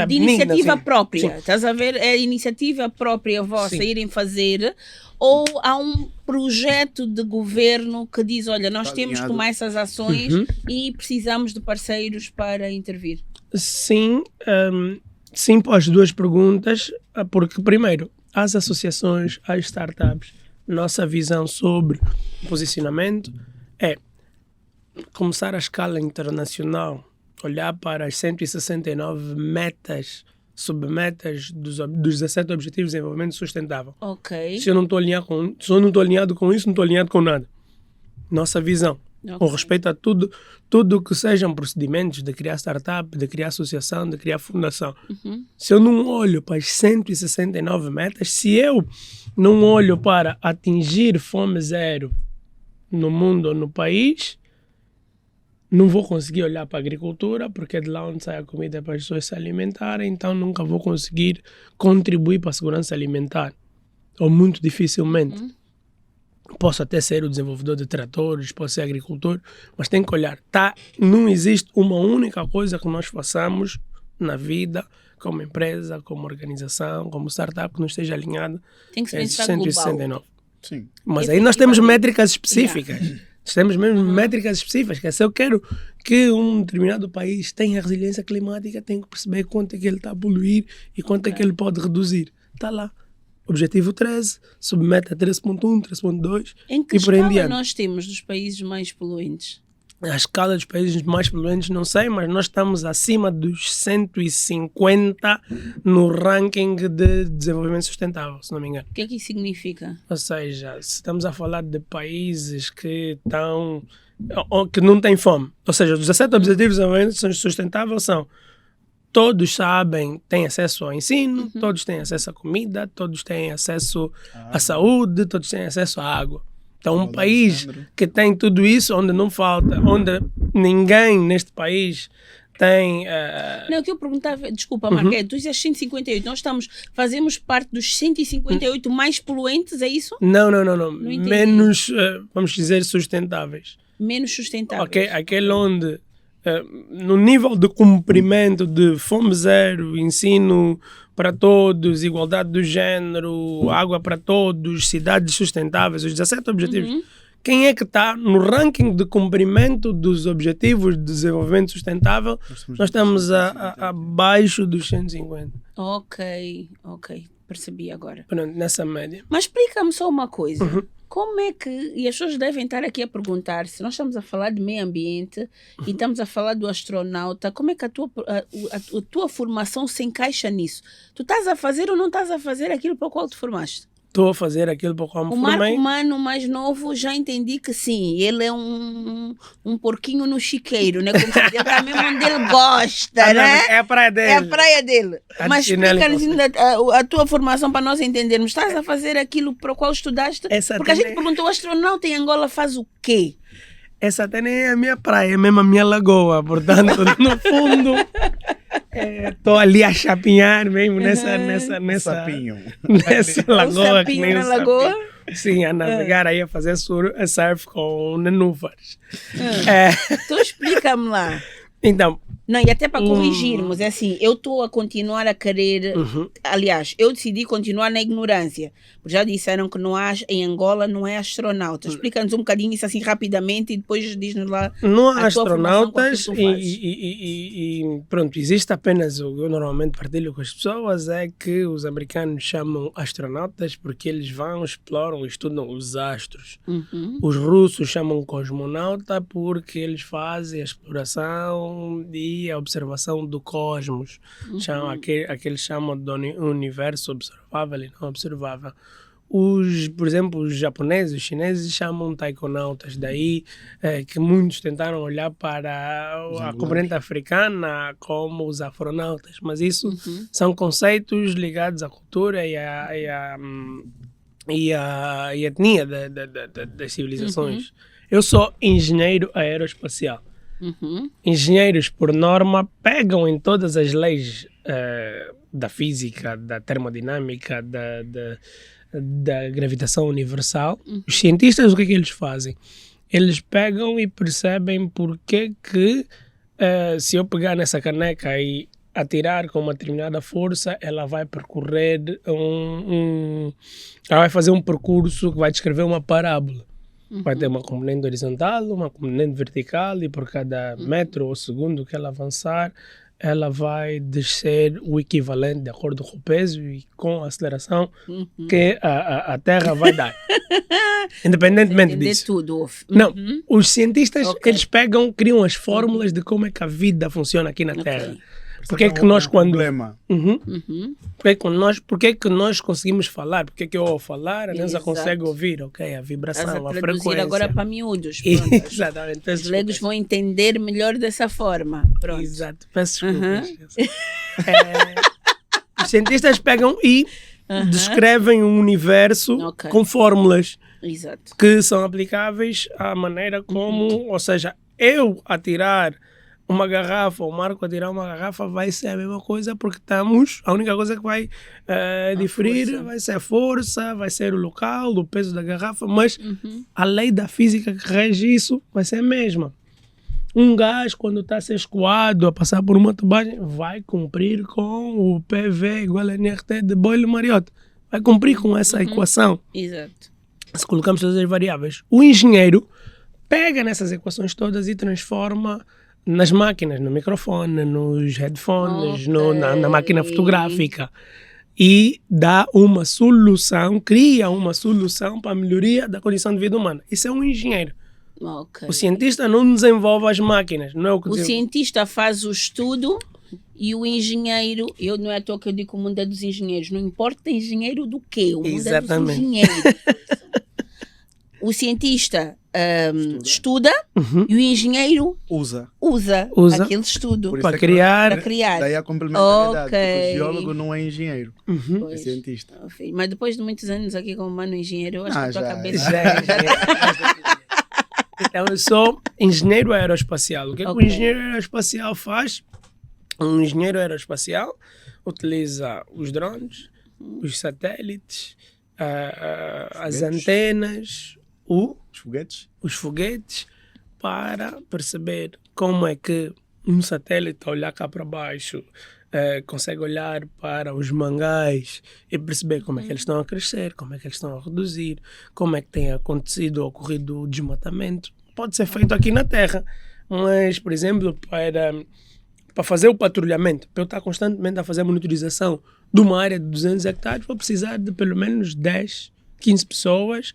De iniciativa sim. própria. Sim. Estás a ver? É iniciativa própria vossa Sim. irem fazer, ou há um projeto de governo que diz, olha, nós temos que tomar essas ações e precisamos de parceiros para intervir? Sim, sim para as duas perguntas, porque primeiro, as associações, as startups, nossa visão sobre o posicionamento é começar a escala internacional, olhar para as 169 submetas dos 17 Objetivos de Desenvolvimento Sustentável. Ok. Se eu não estou alinhado com isso, não estou alinhado com nada. Nossa visão, com respeito a tudo que sejam procedimentos de criar startup, de criar associação, de criar fundação. Se eu não olho para as 169 metas, se eu não olho para atingir fome zero no mundo ou no país, não vou conseguir olhar para a agricultura, porque é de lá onde sai a comida para as pessoas se alimentarem, então nunca vou conseguir contribuir para a segurança alimentar, ou muito dificilmente. Posso até ser o desenvolvedor de tratores, posso ser agricultor, mas tem que olhar. Não existe uma única coisa que nós façamos na vida, como empresa, como organização, como startup, que não esteja alinhada. Tem que se É pensar 169. global. Sim. Mas aí nós temos Efetivamente. métricas específicas. Nós temos mesmo métricas específicas. Se eu quero que um determinado país tenha resiliência climática, tenho que perceber quanto é que ele está a poluir e quanto é que ele pode reduzir. Está lá. Objetivo 13, submete a 13.1, 13.2 Em que e por aí em escala diante. nós temos dos países mais poluentes? A escala dos países mais poluentes não sei, mas nós estamos acima dos 150 no ranking de desenvolvimento sustentável, se não me engano. O que é que isso significa? Ou seja, se estamos a falar de países que estão ou que não têm fome, ou seja, os 17 objetivos de desenvolvimento sustentável são: todos sabem, têm acesso ao ensino, todos têm acesso à comida, todos têm acesso à saúde, todos têm acesso à água. Então, um país que tem tudo isso, onde não falta, onde ninguém neste país tem... Não, o que eu perguntava, desculpa, Marquê, tu dizes 158, nós fazemos parte dos 158 mais poluentes, é isso? Não. entendi. Menos, vamos dizer, sustentáveis. Menos sustentáveis. Ok, aquele onde, no nível de cumprimento de fome zero, ensino para todos, igualdade do género, água para todos, cidades sustentáveis, os 17 objetivos, quem é que está no ranking de cumprimento dos objetivos de desenvolvimento sustentável? Nós estamos abaixo dos 150. Ok, percebi agora. Pronto, nessa média. Mas explica-me só uma coisa. Como é que, e as pessoas devem estar aqui a perguntar, se nós estamos a falar de meio ambiente e estamos a falar do astronauta, como é que a tua formação se encaixa nisso? Tu estás a fazer ou não estás a fazer aquilo para o qual te formaste? Estou a fazer aquilo para o qual me O Marco formei. Mano, mais novo, já entendi que sim, ele é um porquinho no chiqueiro, né? Como se ele está mesmo onde ele gosta, né? É a praia dele. É a praia dele. A Mas chinela explica-nos encosta. ainda a tua formação para nós entendermos. Estás a fazer aquilo para o qual estudaste? Essa Porque a também- gente perguntou, o astronauta em Angola faz o quê? Essa até nem é a minha praia, é mesmo a minha lagoa. Portanto, no fundo, estou ali a chapinhar mesmo nessa Sapinho. nessa lagoa. sapinho nem na sapinho. lagoa? Sim, a navegar aí, a fazer surf com nenúfares. Então explica-me lá. Então, Não, e até para corrigirmos, é assim, eu estou a continuar a querer, aliás, eu decidi continuar na ignorância, porque já disseram que não há, em Angola não é astronauta. Explica-nos um bocadinho isso assim rapidamente e depois diz-nos lá não há a tua formação com astronautas aquilo que tu fazes. e pronto, existe apenas o que eu normalmente partilho com as pessoas, é que os americanos chamam astronautas porque eles vão, exploram, estudam os astros. Os russos chamam cosmonauta porque eles fazem a exploração e a observação do cosmos. Chamam, aqueles chamam de universo observável e não observável. Por exemplo, os japoneses, os chineses chamam taikonautas, daí que muitos tentaram olhar para a componente africana como os afronautas, mas isso são conceitos ligados à cultura e à etnia das civilizações. Eu sou engenheiro aeroespacial. Engenheiros, por norma, pegam em todas as leis da física, da termodinâmica, da gravitação universal. Os cientistas, o que é que eles fazem? Eles pegam e percebem porque que se eu pegar nessa caneca e atirar com uma determinada força, ela vai percorrer ela vai fazer um percurso que vai descrever uma parábola. Vai ter uma componente horizontal, uma componente vertical, e por cada metro ou segundo que ela avançar, ela vai descer o equivalente de acordo com o peso e com a aceleração que a Terra vai dar. Independentemente Entender disso. tudo. Não, os cientistas, Ok. eles criam as fórmulas de como é que a vida funciona aqui na Terra. Porque é que nós quando... Problema. Porque é que nós conseguimos falar? Porque é que eu ao falar, a Nelsa Exato. consegue ouvir, ok? A Estás vibração, a a traduzir frequência. agora para miúdos. Pronto. Exatamente. Peço Os leigos desculpas. vão entender melhor dessa forma. Pronto. Exato. Peço desculpas. Os cientistas pegam e descrevem um universo Ok. com fórmulas Exato. que são aplicáveis à maneira como, ou seja, eu atirar uma garrafa, o Marco a tirar uma garrafa, vai ser a mesma coisa, porque estamos, a única coisa que vai diferir força. vai ser a força, vai ser o local, o peso da garrafa, mas a lei da física que rege isso vai ser a mesma. Um gás, quando está a ser escoado, a passar por uma tubagem, vai cumprir com o PV igual a NRT de Boyle-Mariotte. Vai cumprir com essa equação. Exato. Se colocamos todas as variáveis. O engenheiro pega nessas equações todas e transforma nas máquinas, no microfone, nos headphones, na máquina fotográfica. E dá uma solução, cria uma solução para a melhoria da condição de vida humana. Isso é um engenheiro. Ok. O cientista não desenvolve as máquinas, não é o que O cientista faz o estudo e o engenheiro, não é à toa que eu digo que o mundo é dos engenheiros, não importa engenheiro do quê, o mundo Exatamente. é dos engenheiros. O cientista estuda e o engenheiro Usa. usa aquele estudo Por isso para é que criar. para criar. Daí a complementaridade. Ok. Porque o geólogo não é engenheiro, é Pois. cientista. Oh, filho, mas depois de muitos anos aqui como mano engenheiro, eu acho que a tua já, cabeça... Então eu sou engenheiro aeroespacial. O que, é que o Ok. engenheiro aeroespacial faz? Um engenheiro aeroespacial utiliza os drones, os satélites, as Foguetes. antenas, Os foguetes? os foguetes, para perceber como é que um satélite, a olhar cá para baixo, consegue olhar para os mangás e perceber como é que eles estão a crescer, como é que eles estão a reduzir, como é que tem ocorrido o desmatamento. Pode ser feito aqui na Terra, mas, por exemplo, para fazer o patrulhamento, para eu estar constantemente a fazer a monitorização de uma área de 200 hectares, vou precisar de pelo menos 10, 15 pessoas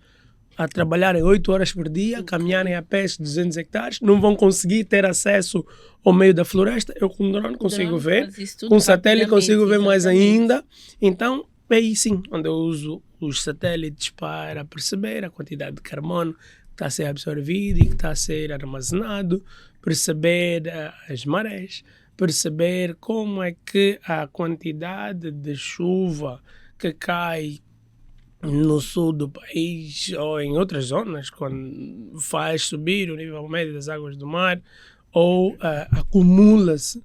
a trabalharem 8 horas por dia, caminharem a pé 200 hectares, não vão conseguir ter acesso ao meio da floresta. Eu com drone consigo ver, com satélite consigo ver mais ainda. Então, é aí sim, onde eu uso os satélites para perceber a quantidade de carbono que está a ser absorvido e que está a ser armazenado, perceber as marés, perceber como é que a quantidade de chuva que cai no sul do país ou em outras zonas, quando faz subir o nível médio das águas do mar ou acumula-se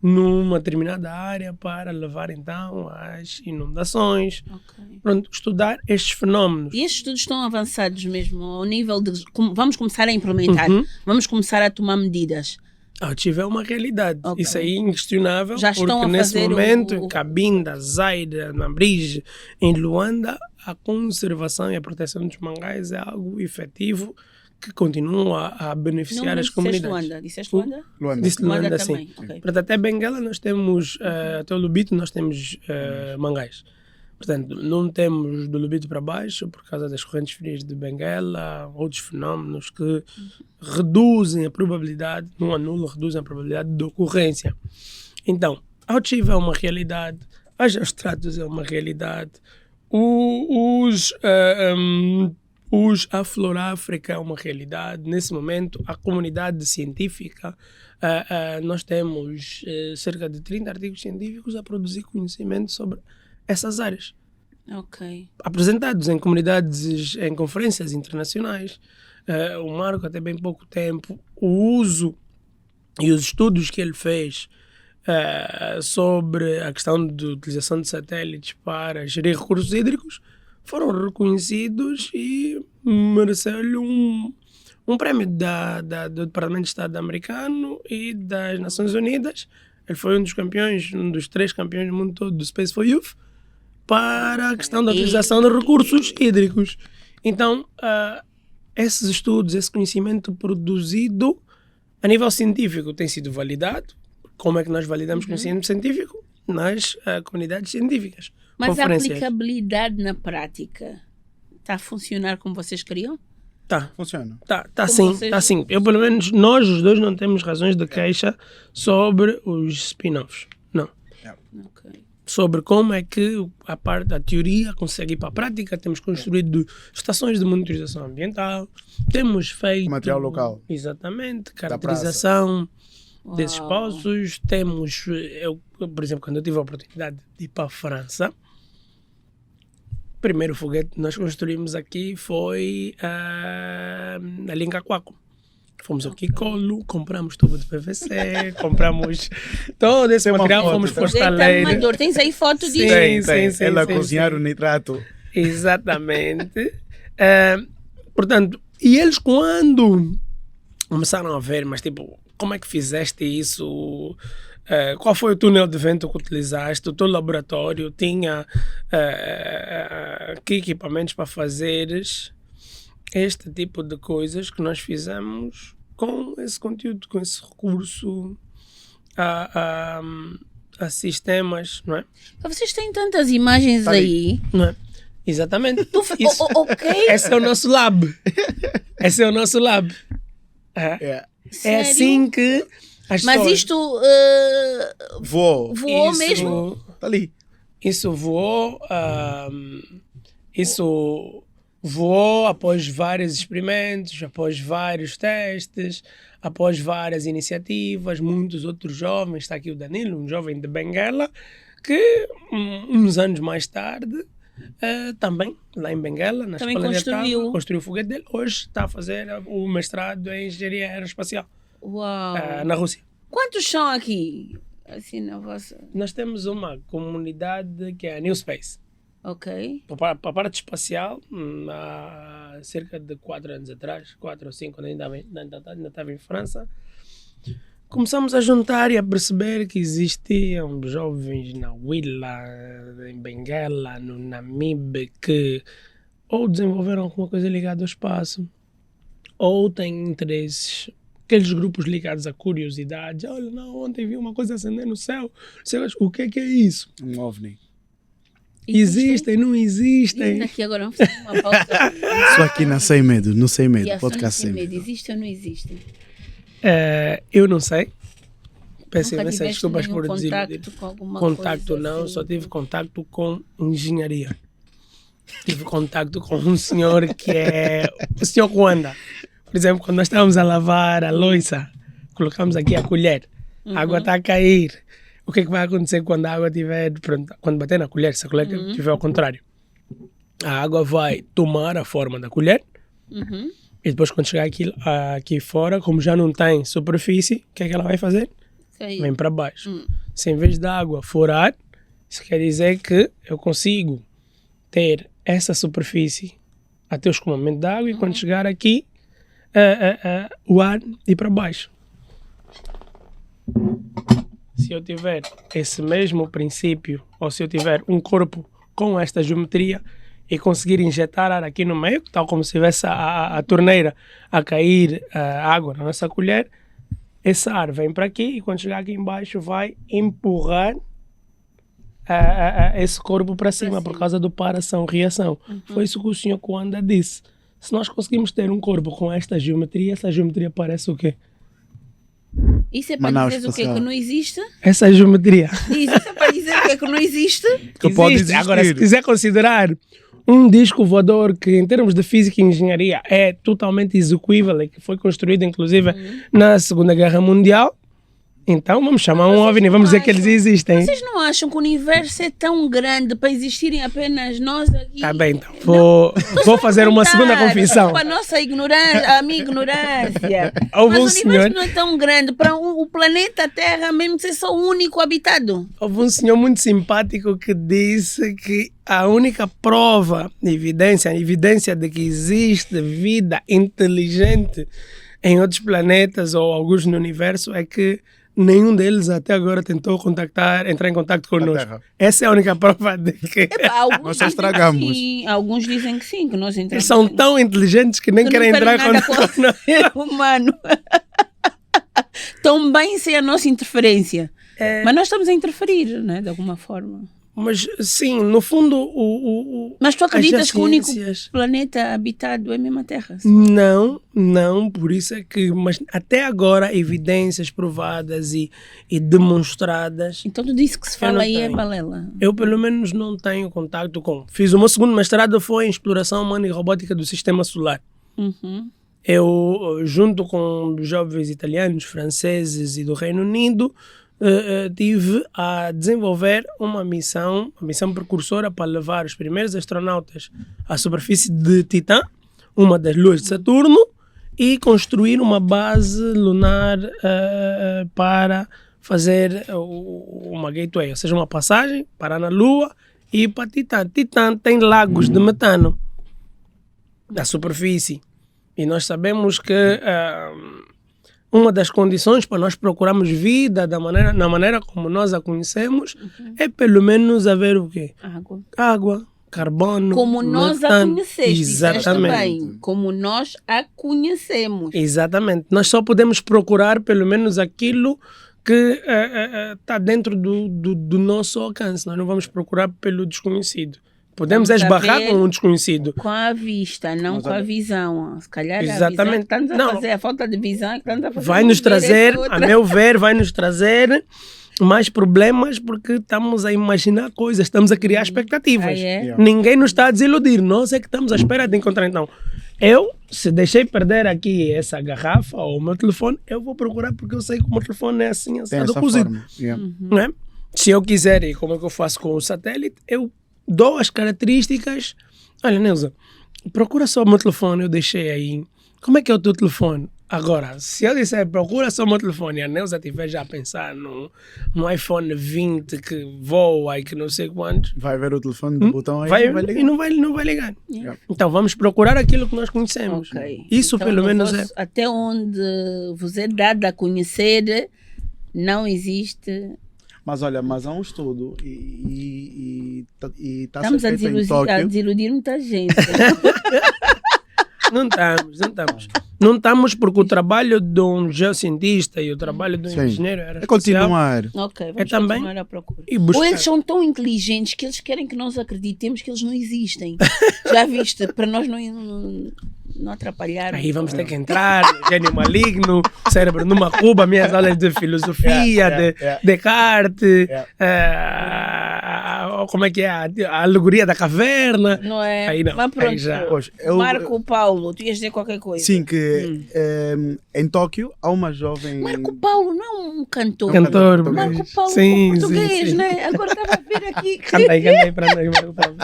numa determinada área para levar então às inundações. Ok. Pronto, estudar estes fenómenos. E estes estudos estão avançados mesmo ao nível de... Vamos começar a implementar, vamos começar a tomar medidas. Achieve é uma realidade. Ok. Isso aí é inquestionável, Já estão porque a nesse fazer momento, o- em Cabinda, Zaire, na Bridge, em Luanda, a conservação e a proteção dos mangás é algo efetivo que continua a beneficiar as comunidades. Disseste Luanda? Luanda. Disse Luanda, sim. também. Ok. Portanto, até Benguela nós temos, até o Lubito nós temos mangás. Portanto, não temos do Lubito para baixo por causa das correntes frias de Benguela, outros fenómenos que reduzem a probabilidade, não anulam, reduzem a probabilidade de ocorrência. Então, a Achieve é uma realidade, a Geostratos é uma realidade, os Afloráfrica é uma realidade. Nesse momento, a comunidade científica, nós temos cerca de 30 artigos científicos a produzir conhecimento sobre essas áreas, Ok. apresentados em comunidades, em conferências internacionais. O Marco, até bem pouco tempo, o uso e os estudos que ele fez sobre a questão de utilização de satélites para gerir recursos hídricos foram reconhecidos e mereceram-lhe um prémio do Departamento de Estado americano e das Nações Unidas. Ele foi um dos campeões, um dos 3 campeões do mundo todo do Space for Youth para a questão da utilização de recursos hídricos. Então, esses estudos, esse conhecimento produzido a nível científico tem sido validado. Como é que nós validamos conhecimento científico? Nas comunidades científicas. Mas a Conferências. aplicabilidade na prática está a funcionar como vocês queriam? Tá. Funciona. Tá Como sim, vocês- tá sim. Eu, pelo menos, nós os dois não temos razões de queixa sobre os spin-offs. Não. Ok. Sobre como é que a parte da teoria consegue ir para a prática. Temos construído estações de monitorização ambiental, temos feito... Material local. Exatamente, caracterização desses Uau. poços. Temos, por exemplo, quando eu tive a oportunidade de ir para a França, o primeiro foguete que nós construímos aqui foi ali em Cacoaco. Fomos ao Kikolo, compramos tubo de PVC, compramos todo esse material, fomos para o estaleiro. Amador, tens aí foto disso? Sim. Ela cozinhar o nitrato. Exatamente. Portanto, e eles quando começaram a ver, mas tipo, como é que fizeste isso? Qual foi o túnel de vento que utilizaste? O teu laboratório tinha que equipamentos para fazeres este tipo de coisas que nós fizemos com esse conteúdo, com esse recurso a sistemas, não é? Vocês têm tantas imagens aí. Não é? Exatamente. Isso. Ok. Esse é o nosso lab. Esse é o nosso lab. É assim que as Mas pessoas... isto Voou voou mesmo? Tá ali. Isso voou. Isso voou após vários experimentos, após vários testes, após várias iniciativas, muitos outros jovens. Está aqui o Danilo, um jovem de Benguela, que uns anos mais tarde, também lá em Benguela, na Também Escola de construiu. Etapa, construiu o foguete dele. Hoje está a fazer o mestrado em Engenharia Aeroespacial Uau. na Rússia. Quantos são aqui? Assim, na vossa... Nós temos uma comunidade que é a New Space. Ok. Para a parte espacial, há cerca de 4 anos atrás, 4 ou 5, quando ainda estava em França, começamos a juntar e a perceber que existiam jovens na Huila, em Benguela, no Namibe, que ou desenvolveram alguma coisa ligada ao espaço, ou têm interesses, aqueles grupos ligados à curiosidade. Olha, não, ontem vi uma coisa acender no céu. O que é isso? Um OVNI. Existem, não existem. Aqui agora vamos fazer uma pausa. Só aqui na Sem Medo, no Sem Medo, E a podcast Sem Sem Medo, Medo. existe ou não existe? Eu não sei. Peço Nunca imensas tiveste desculpas nenhum por dizer. contacto com alguma Contacto coisa não, assim? só tive contacto com engenharia. Tive contacto com um senhor que é o senhor Kwanda. Por exemplo, quando nós estávamos a lavar a louça, colocamos aqui a colher, a água está a cair. O que é que vai acontecer quando a água estiver, quando bater na colher, se a colher estiver ao contrário? A água vai tomar a forma da colher e depois quando chegar aqui fora, como já não tem superfície, o que é que ela vai fazer? Vem para baixo. Se em vez da água for ar, isso quer dizer que eu consigo ter essa superfície até o escoamento da água e quando chegar aqui, o ar ir para baixo. Se eu tiver esse mesmo princípio, ou se eu tiver um corpo com esta geometria e conseguir injetar ar aqui no meio, tal como se tivesse a torneira a cair água na nossa colher, esse ar vem para aqui e quando chegar aqui embaixo vai empurrar esse corpo para cima por causa do para-ação-reação. Foi isso que o senhor Kwanda disse. Se nós conseguimos ter um corpo com esta geometria, essa geometria parece o quê? Isso é para Manaus dizer o que é espacial. que não existe? Essa geometria. Isso é para dizer o que é que não existe? Que pode Existe. existir. Agora, se quiser considerar um disco voador que, em termos de física e engenharia, é totalmente execuível e que foi construído, inclusive, na Segunda Guerra Mundial, então vamos chamar um OVNI, vamos dizer que eles existem. Vocês não acham que o universo é tão grande para existirem apenas nós aqui? Tá bem, então. Vou fazer uma segunda confissão. Para a nossa ignorância, a minha ignorância. Houve Mas um o universo senhor- não é tão grande para o planeta Terra mesmo ser só o único habitado. Houve um senhor muito simpático que disse que a única prova, a evidência de que existe vida inteligente em outros planetas ou alguns no universo é que nenhum deles até agora tentou entrar em contato conosco. Terra. Essa é a única prova de que Epá, alguns Nós dizem estragamos. que sim, alguns dizem que sim, que nós entramos. eles são tão inteligentes que nem que querem não entrar nada conosco. com o ser humano. Tão bem sem a nossa interferência. Mas nós estamos a interferir, né, de alguma forma. Mas sim, no fundo, Mas tu acreditas as que o único ciências- planeta habitado é mesmo a Terra? Não, por isso é que, mas até agora, evidências provadas e demonstradas, Então tu disse que se Eu não fala aí é tenho. balela. eu pelo menos não tenho contato com. Fiz o meu segundo mestrado foi em exploração humana e robótica do sistema solar. Uhum. Eu, junto com jovens italianos, franceses e do Reino Unido, tive a desenvolver uma missão precursora para levar os primeiros astronautas à superfície de Titã, uma das luas de Saturno, e construir uma base lunar para fazer uma gateway, ou seja, uma passagem, parar na Lua e ir para Titã. Titã tem lagos de metano na superfície. E nós sabemos que uma das condições para nós procurarmos vida na maneira como nós a conhecemos é pelo menos haver o quê? Água, carbono, como nós a metano. conhecemos. Exatamente. Bem, como nós a conhecemos. Exatamente. Nós só podemos procurar pelo menos aquilo que está dentro do nosso alcance. Nós não vamos procurar pelo desconhecido. Podemos esbarrar com um desconhecido. Com a vista, não com a visão. Se calhar Exatamente. a visão que estamos a Não. fazer, a falta de visão é que estamos a fazer. Vai nos ver trazer, essa outra. a meu ver, vai nos trazer mais problemas porque estamos a imaginar coisas, estamos a criar expectativas. Ah, é? Yeah. Ninguém nos está a desiludir, nós é que estamos à espera de encontrar. Então, eu, se deixei perder aqui essa garrafa ou o meu telefone, eu vou procurar porque eu sei que o meu telefone é assim, Tem assado, essa cozido. forma. Yeah. Não é? Se eu quiser, e como é que eu faço com o satélite, eu dou as características. Olha, Neuza, procura só o meu telefone, eu deixei aí. Como é que é o teu telefone? Agora, se eu disser procura só o meu telefone e a Neuza estiver já a pensar no iPhone 20 que voa e que não sei quantos, Vai ver o telefone do botão aí vai, e vai ligar. e não vai ligar. Yeah. Então vamos procurar aquilo que nós conhecemos. Ok. Isso Então, pelo no menos vosso- Até onde vos é dado a conhecer, não existe. Mas olha, mas há um estudo e está a Estamos ser a feito em desiludir, Tóquio. desiludir muita gente. Não estamos. Não estamos porque o trabalho de um geocientista e o trabalho de um Sim. engenheiro era É continuar. Ok, vamos também continuar à procura. e buscar. Ou eles são tão inteligentes que eles querem que nós acreditemos que eles não existem. Já viste? Para nós não atrapalhar. Aí vamos ter que entrar, gênio maligno, cérebro numa cuba, minhas aulas de filosofia, de Descartes, como é que é? A alegoria da caverna. Não é? Aí não, Mas pronto. aí já. Pois, eu- Marco Paulo, tu ias dizer qualquer coisa. Sim, que em Tóquio há uma jovem. Marco Paulo não é um cantor. Cantor, português. Marco Paulo Sim, português, sim. né? Agora estava a ver aqui. Canta aí para nós, Marco Paulo.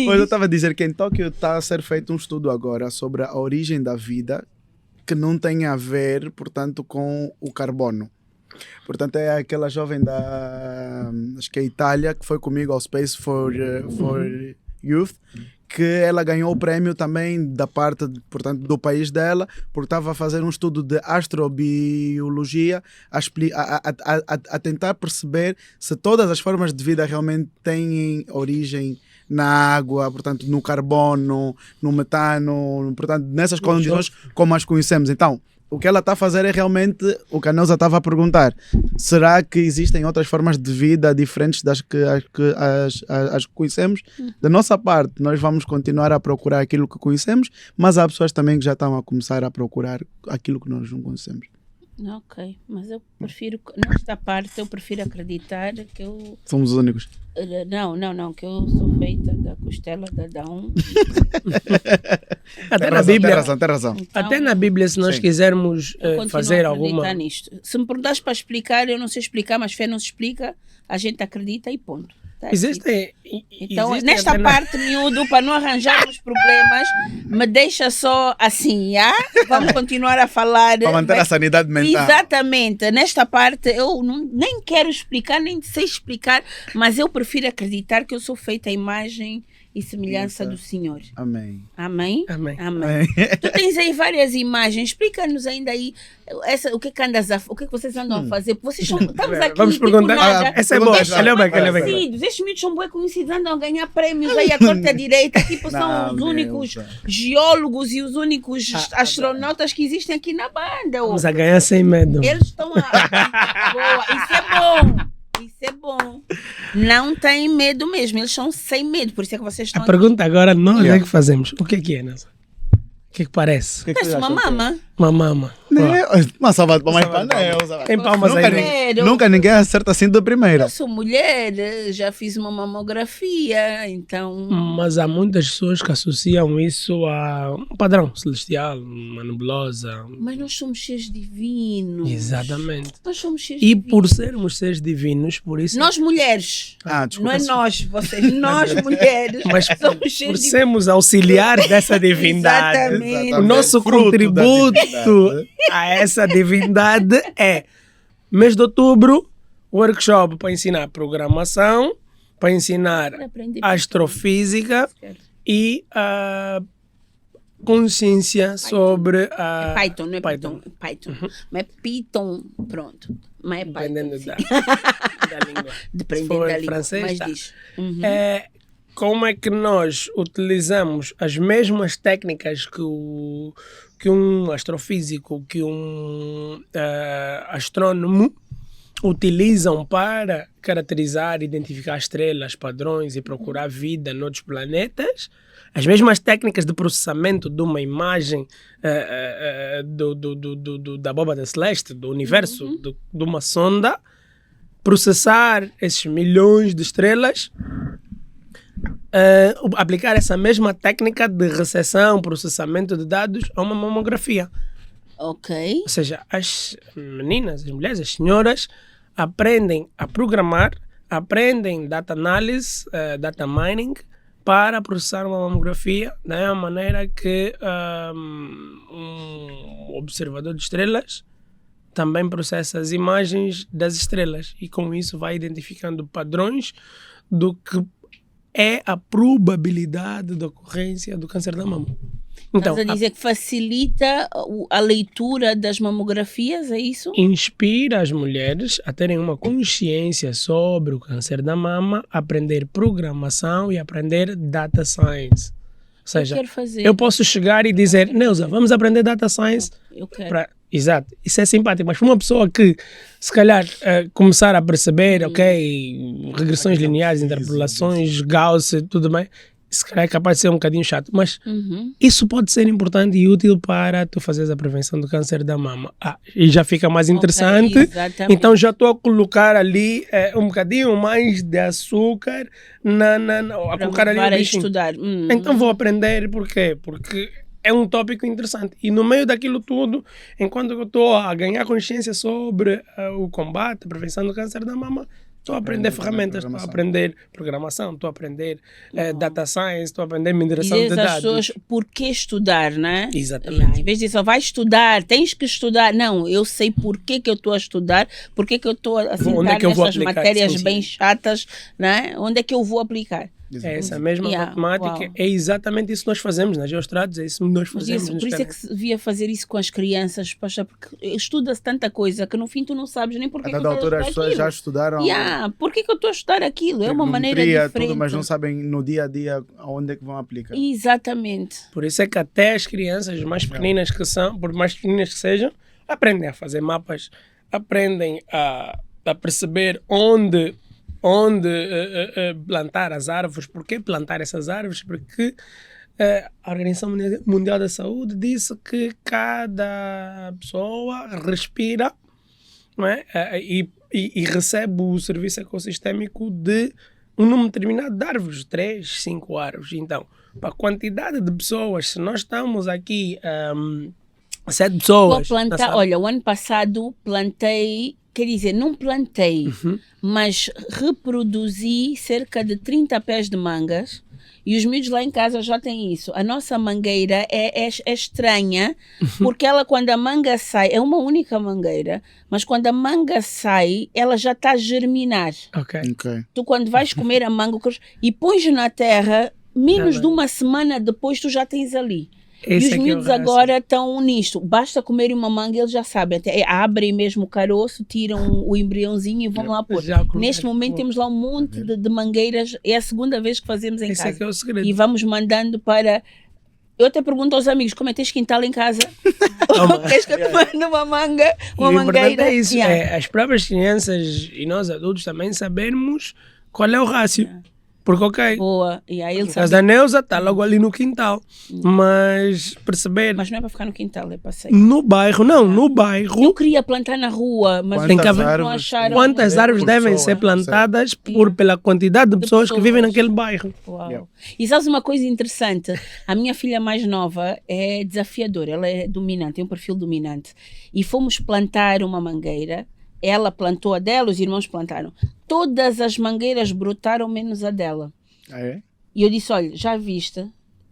Pois eu estava a dizer que em Tóquio está a ser feito um estudo agora sobre a origem da vida que não tem a ver, portanto, com o carbono. Portanto, é aquela jovem acho que é Itália, que foi comigo ao Space for Youth, que ela ganhou o prémio também da parte, portanto, do país dela, porque estava a fazer um estudo de astrobiologia a tentar perceber se todas as formas de vida realmente têm origem na água, portanto, no carbono, no metano, portanto, nessas condições como as conhecemos. Então, o que ela está a fazer é realmente o que a Neuza estava a perguntar. Será que existem outras formas de vida diferentes das que as conhecemos? Da nossa parte, nós vamos continuar a procurar aquilo que conhecemos, mas há pessoas também que já estão a começar a procurar aquilo que nós não conhecemos. Ok, mas eu prefiro, nesta parte, eu prefiro acreditar que eu. Somos os únicos. Não, que eu sou feita da costela de Adão. Até na Bíblia, Tem razão. Então, até na Bíblia, se nós Sim. quisermos eu continuo fazer a acreditar alguma... nisto. Se me perguntares para explicar, eu não sei explicar, mas fé não se explica, a gente acredita e ponto. Tá aqui. Existem... Então, existem nesta até na- parte, miúdo, para não arranjarmos problemas, me deixa só assim, vamos continuar a falar. Para manter a sanidade mental. Exatamente. Nesta parte, eu nem quero explicar, nem sei explicar, mas eu prefiro acreditar que eu sou feita à imagem e semelhança do Senhor. Amém. Amém? Amém. Amém. Tu tens aí várias imagens, explica-nos ainda aí o que que vocês andam a fazer. Vocês estamos aqui, Vamos tipo perguntar. nada. Essa é boa. Estes Olha bem, são olha bem. conhecidos, estes miúdos são bem conhecidos, andam a ganhar prémios aí à torta à direita, tipo, são Não, os únicos Neuza. geólogos e os únicos astronautas que existem aqui na banda. Vamos a ganhar sem medo. Eles estão boa, isso é bom. Isso é bom. Não têm medo mesmo, eles são sem medo, por isso é que vocês estão A pergunta agora, nós Yeah. é que fazemos. O que é, Nelson? O que é que parece? O que é que Parece vocês uma acham que é? mama. Uma mama. Uma salva para mais Salva de panel. Tem palmas aí. Mulher, Nunca ninguém acerta assim de primeira. eu sou mulher, já fiz uma mamografia, então... Mas há muitas pessoas que associam isso a um padrão celestial, uma nebulosa. Mas nós somos seres divinos. Exatamente. Nós somos seres E divinos. por sermos seres divinos, por isso. Nós mulheres. Desculpa. Não é nós, vocês. Nós mulheres. Mas somos por seres divinos. sermos auxiliar dessa divindade, Exatamente. o nosso Fruto da contributo divindade. a essa divindade é mês de outubro, workshop para ensinar programação, para ensinar Para aprender astrofísica e consciência sobre a Python, não é Python. Python. Mas é Python, pronto. Mas é Python. dependendo sim. da língua. Se Dependendo for da língua. francês, Mas tá. diz. Uhum. Como é que nós utilizamos as mesmas técnicas que um astrofísico, que um astrônomo utilizam para caracterizar, identificar estrelas, padrões e procurar vida noutros planetas, as mesmas técnicas de processamento de uma imagem da abóbada celeste, do universo, de uma sonda, processar esses milhões de estrelas, aplicar essa mesma técnica de recepção, processamento de dados a uma mamografia. Ok. Ou seja, as meninas, as mulheres, as senhoras aprendem a programar, aprendem data análise, data mining, para processar uma mamografia da mesma maneira que um observador de estrelas também processa as imagens das estrelas e com isso vai identificando padrões do que é a probabilidade da ocorrência do câncer da mama. Então, Estás a dizer que facilita a leitura das mamografias, é isso? inspira as mulheres a terem uma consciência sobre o câncer da mama, aprender programação e aprender data science. Ou seja, quero fazer. eu posso chegar e dizer, Neuza, vamos aprender data science. Eu quero. Exato, isso é simpático, mas para uma pessoa que se calhar começar a perceber, ok, regressões lineares, interpolações, Gauss, tudo bem, se calhar é capaz de ser um bocadinho chato, mas isso pode ser importante e útil para tu fazeres a prevenção do câncer da mama. E já fica mais interessante, exatamente. então já estou a colocar ali um bocadinho mais de açúcar a colocar ali Para o bichinho. estudar. Então vou aprender, por quê? Porque é um tópico interessante. E no meio daquilo tudo, enquanto eu estou a ganhar consciência sobre o combate, a prevenção do câncer da mama, estou a aprender ferramentas, estou a aprender programação, estou a aprender data science, estou a aprender mineração de Dizes às dados. pessoas por que estudar, não é? Exatamente. Em vez de dizer só vai estudar, tens que estudar. Não, eu sei por que eu estou a estudar, por que eu estou a Onde é sentar que eu vou nestas aplicar? matérias Sim, bem sim. chatas, não é? Onde é que eu vou aplicar? É essa mesma Yeah, matemática, uau. é exatamente isso que nós fazemos nas geostrados, é isso que nós Mas fazemos. isso, nos por isso é que canais. se devia fazer isso com as crianças, poxa, porque estuda-se tanta coisa que no fim tu não sabes nem por que A que dada eu estou a altura as estudar pessoas já aquilo. estudaram Por que eu estou a estudar aquilo? É uma maneira trigonometria, diferente. tudo, mas não sabem no dia a dia aonde é que vão aplicar. Exatamente. Por isso é que até as crianças mais pequeninas que são, por mais pequeninas que sejam, aprendem a fazer mapas, aprendem a perceber onde plantar as árvores, por que plantar essas árvores, porque a Organização Mundial da Saúde disse que cada pessoa respira, não é? E recebe o serviço ecossistêmico de um número determinado de árvores, 3, 5 árvores. Então, para a quantidade de pessoas, se nós estamos aqui 7 pessoas... Vou plantar, olha, o ano passado plantei, quer dizer, não plantei, mas reproduzi cerca de 30 pés de mangas e os miúdos lá em casa já têm isso. A nossa mangueira é estranha, porque ela quando a manga sai, é uma única mangueira, mas quando a manga sai, ela já está a germinar. Ok. Tu quando vais comer a manga e pões na terra, menos de uma semana depois tu já tens ali. Esse E os é que miúdos é o raço. agora estão nisto. Basta comerem uma manga, eles já sabem. Até abrem mesmo o caroço, tiram o embriãozinho e vão lá pôr. Já coloquei. Neste momento temos lá um monte de mangueiras. É a segunda vez que fazemos em Esse é casa. que é o segredo. E vamos mandando para... Eu até pergunto aos amigos, como é que tens quintal em casa? Queres que eu te mande uma manga, uma E o importante mangueira? é isso, Yeah. é as próprias crianças e nós adultos também sabermos qual é o rácio. Porque, ok, Boa. E aí ele a casa sabe. da Neuza está logo ali no quintal. Mas perceber, Mas não é para ficar no quintal, é para sair. no bairro, não, no Eu bairro, queria plantar na rua, mas Quantas Tem que haver- não árvores acharam. quantas por árvores devem pessoa, ser plantadas pela quantidade de pessoas que vivem pessoas. naquele bairro. Uau. Yeah. E sabes uma coisa interessante? A minha filha mais nova é desafiadora, ela é dominante, tem um perfil dominante. E fomos plantar uma mangueira, ela plantou a dela, os irmãos plantaram. Todas as mangueiras brotaram menos a dela. Ah, é? E eu disse, olha, já viste?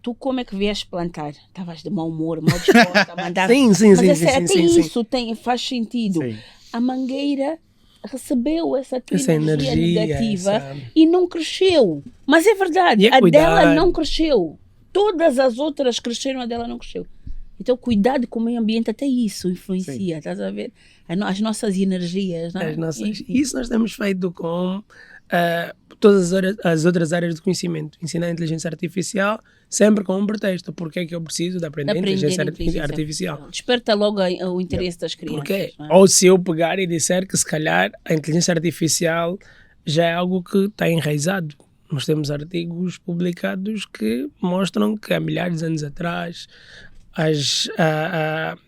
Tu como é que vieste plantar? Estavas de mau humor, mal disposta a mandar. Sim, sim, Mas sim, é sim, sério, sim, tem sim, isso, faz sentido. Sim. A mangueira recebeu essa tua Essa energia energia, negativa essa- e não cresceu. Mas é verdade, E é a cuidar. dela não cresceu. Todas as outras cresceram, a dela não cresceu. Então, cuidado com o meio ambiente, até isso influencia, estás a ver? As nossas energias, não é? As nossas, Enfim. isso nós temos feito com todas as outras áreas do conhecimento. Ensinar a inteligência artificial sempre com um pretexto. Porque é que eu preciso de aprender inteligência artificial? Desperta logo o interesse das crianças. Porque, não é? ou se eu pegar e disser que se calhar a inteligência artificial já é algo que está enraizado. Nós temos artigos publicados que mostram que há milhares de anos atrás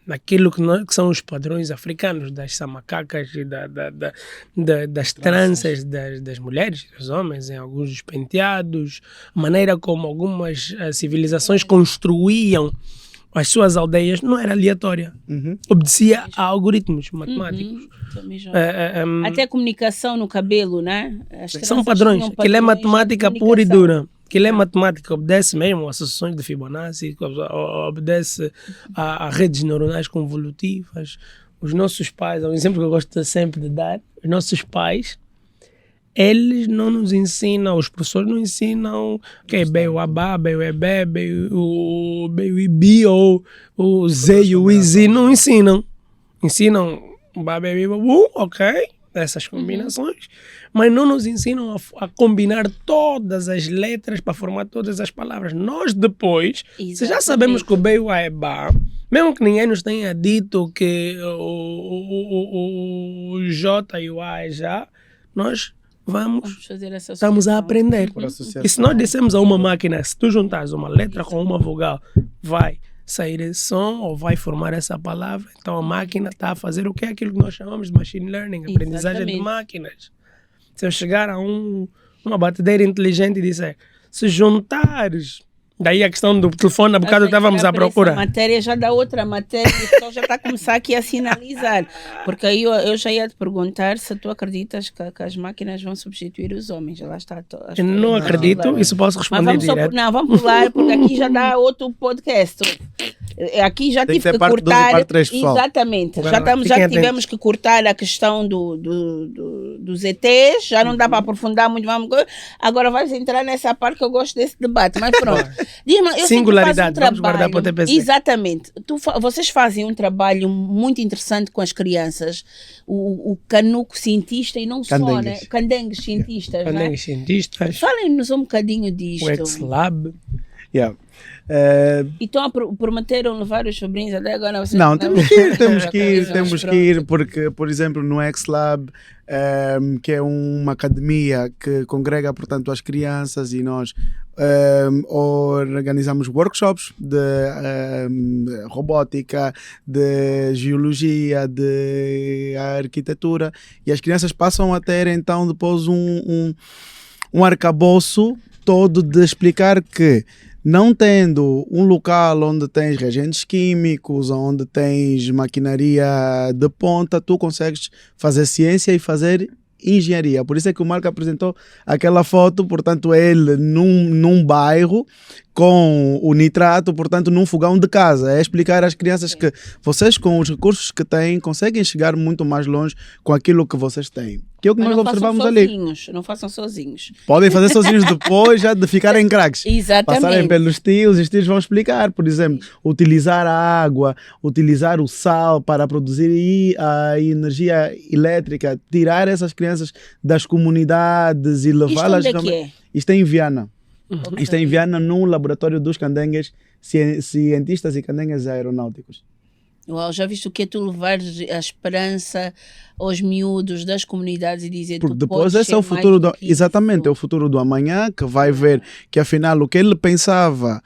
aquilo que são os padrões africanos das samacacas e das tranças das mulheres e dos homens, em alguns dos penteados, a maneira como algumas civilizações construíam as suas aldeias não era aleatória, obedecia a algoritmos matemáticos. Também já. Até a comunicação no cabelo, né? As São tranças padrões, tinham aquilo é padrões de matemática pura e comunicação. dura. Aquilo é matemática, obedece mesmo às associações de Fibonacci, obedece a redes neuronais convolutivas. Os nossos pais, é um exemplo que eu gosto sempre de dar, os nossos pais, eles não nos ensinam, os professores não ensinam que é o abá, o ebé, o ibi ou o z e o izi, não ensinam. Ensinam o babé, ok, essas combinações, mas não nos ensinam a combinar todas as letras para formar todas as palavras. Nós depois, se já sabemos que o B e o A é Bá, mesmo que ninguém nos tenha dito que o J e o A é Já, nós Vamos fazer essa estamos a associação. aprender. Por associação. E se nós dissemos a uma máquina, se tu juntares uma letra com uma vogal, vai sair esse som ou vai formar essa palavra, então a máquina está a fazer o que é aquilo que nós chamamos de machine learning, aprendizagem de Exatamente. máquinas. Se eu chegar a uma batedeira inteligente e disser, se juntares, daí a questão do telefone, há bocado estávamos à procura. A matéria já dá outra matéria, o pessoal já está a começar aqui a sinalizar. Porque aí eu já ia te perguntar se tu acreditas que as máquinas vão substituir os homens. Lá está. Eu não acredito, isso posso Mas responder vamos direto. vamos pular, porque aqui já dá outro podcast. Aqui já Tem que tive ter que parte 2 e cortar. parte 3, pessoal. Exatamente. Agora, Já fiquem tivemos que cortar a questão dos ETs, já não dá para aprofundar muito. Agora vais entrar nessa parte que eu gosto desse debate. Mas pronto. Diz-me, eu sei que tu fazes Singularidade, vamos guardar para o TPC. Exatamente. Vocês fazem um trabalho muito interessante com as crianças. O canuco cientista e não só, Candengues. né? Candengues cientistas, né? Candengues cientistas, Falem-nos um bocadinho disto. o X-Lab. Yeah. E estão prometeram levar os sobrinhos até agora. Vocês Não, temos que ir, temos que ir, Mas temos que pronto. ir, porque, por exemplo, no X-Lab, que é uma academia que congrega, portanto, as crianças e nós organizamos workshops de robótica, de geologia, de arquitetura e as crianças passam a ter, então, depois um arcabouço todo de explicar que não tendo um local onde tens reagentes químicos, onde tens maquinaria de ponta, tu consegues fazer ciência e fazer engenharia. Por isso é que o Marco apresentou aquela foto, portanto, ele num bairro com o nitrato, portanto, num fogão de casa. É explicar às crianças que vocês, com os recursos que têm, conseguem chegar muito mais longe com aquilo que vocês têm. Que é o que Mas nós não observamos façam ali. sozinhos, não façam sozinhos. Podem fazer sozinhos depois já de ficarem craques. Exatamente. Passarem pelos tios, os tios vão explicar, por exemplo, utilizar a água, utilizar o sal para produzir a energia elétrica, tirar essas crianças das comunidades e Isto levá-las... onde é que é? Isto é em Viana. Ok. Isto é em Viana, no laboratório dos candengues, cientistas e candengues aeronáuticos. Uau, já viste o que é tu levares a esperança aos miúdos das comunidades e dizer Porque tu depois podes esse é o ser mais futuro do que exatamente, isso. é o futuro do amanhã, que vai ver que afinal o que ele pensava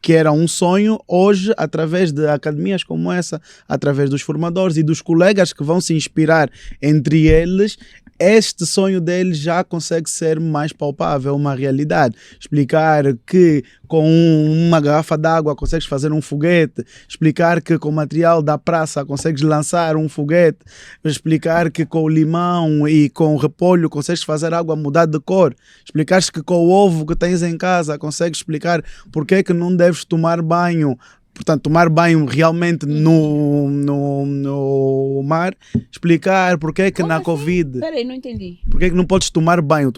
que era um sonho, hoje, através de academias como essa, através dos formadores e dos colegas que vão se inspirar entre eles, este sonho deles já consegue ser mais palpável, uma realidade. Explicar que com uma garrafa d'água consegues fazer um foguete, explicar que com o material da praça consegues lançar um foguete, explicar que com o limão e com o repolho consegues fazer água mudar de cor, explicar que com o ovo que tens em casa consegues explicar porque é que não deves tomar banho. Portanto, tomar banho realmente no mar, explicar porque é que Como na assim? Covid, Peraí, não entendi. porque é que não podes tomar banho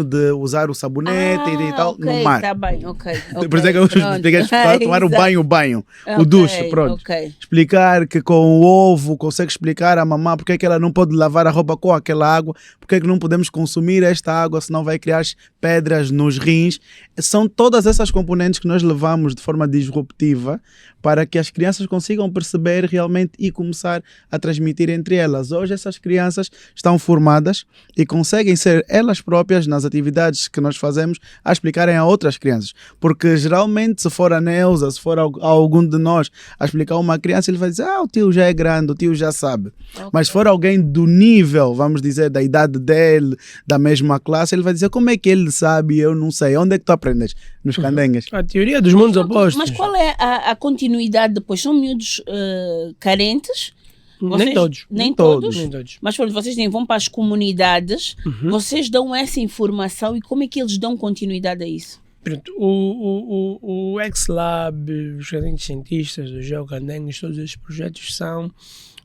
de usar o sabonete e tal ok, no mar. tá bem, ok. Por isso é que eu pronto. expliquei tomar o banho, o Ok, duche, pronto. ok. Explicar que com o ovo consegue explicar à mamã porque é que ela não pode lavar a roupa com aquela água, porque é que não podemos consumir esta água, senão vai criar pedras nos rins. São todas essas componentes que nós levamos de forma disruptiva para que as crianças consigam perceber realmente e começar a transmitir entre elas. Hoje essas crianças estão formadas e conseguem ser elas próprias nas atividades que nós fazemos a explicarem a outras crianças. Porque geralmente se for a Neuza, se for a algum de nós a explicar a uma criança, ele vai dizer, o tio já é grande, o tio já sabe. Ok. Mas se for alguém do nível, vamos dizer, da idade dele, da mesma classe, ele vai dizer, como é que ele sabe e eu não sei? Onde é que tu aprendes? Nos candengues. A teoria dos mundos opostos. Mas qual é a continuidade depois? São miúdos carentes? Nem todos. Nem todos? Nem todos. Mas quando vocês vão para as comunidades, vocês dão essa informação e como é que eles dão continuidade a isso? Pronto, o X-Lab, os grandes cientistas, os geocandengues, todos esses projetos são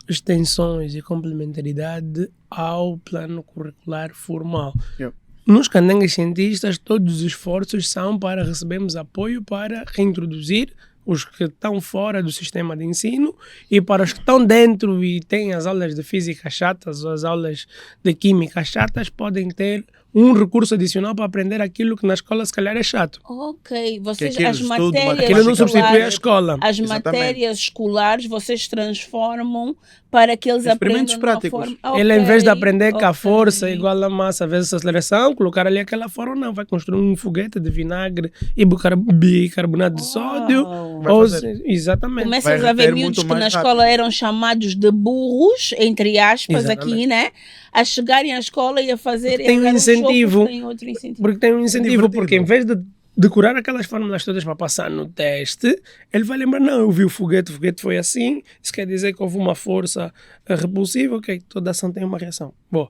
extensões e complementaridade ao plano curricular formal. Yep. Nos candengues cientistas, todos os esforços são para recebermos apoio para reintroduzir os que estão fora do sistema de ensino e para os que estão dentro e têm as aulas de física chatas ou as aulas de química chatas, podem ter um recurso adicional para aprender aquilo que na escola se calhar é chato. Ok, vocês aquilo, as estudo, matérias Aquilo não substitui a escolares, escola. as Exatamente. matérias escolares vocês transformam para que eles Experimentos aprendam de práticos. uma forma... Ele, em vez de aprender que a ok. força é igual a massa vezes a aceleração, colocar ali aquela forma, não, vai construir um foguete de vinagre e bicarbonato de sódio. Vai Ou fazer. exatamente. Começas Vai a ver reter miúdos muito que na mais escola eram chamados de burros, entre aspas, Exatamente. aqui, né? A chegarem à escola e a fazerem Tem um agora incentivo. jogo, tem outro incentivo. Porque tem um incentivo, Divertido. porque em vez de decorar aquelas fórmulas todas para passar no teste, ele vai lembrar, não, eu vi o foguete foi assim, isso quer dizer que houve uma força repulsiva, ok, toda ação tem uma reação. Bom,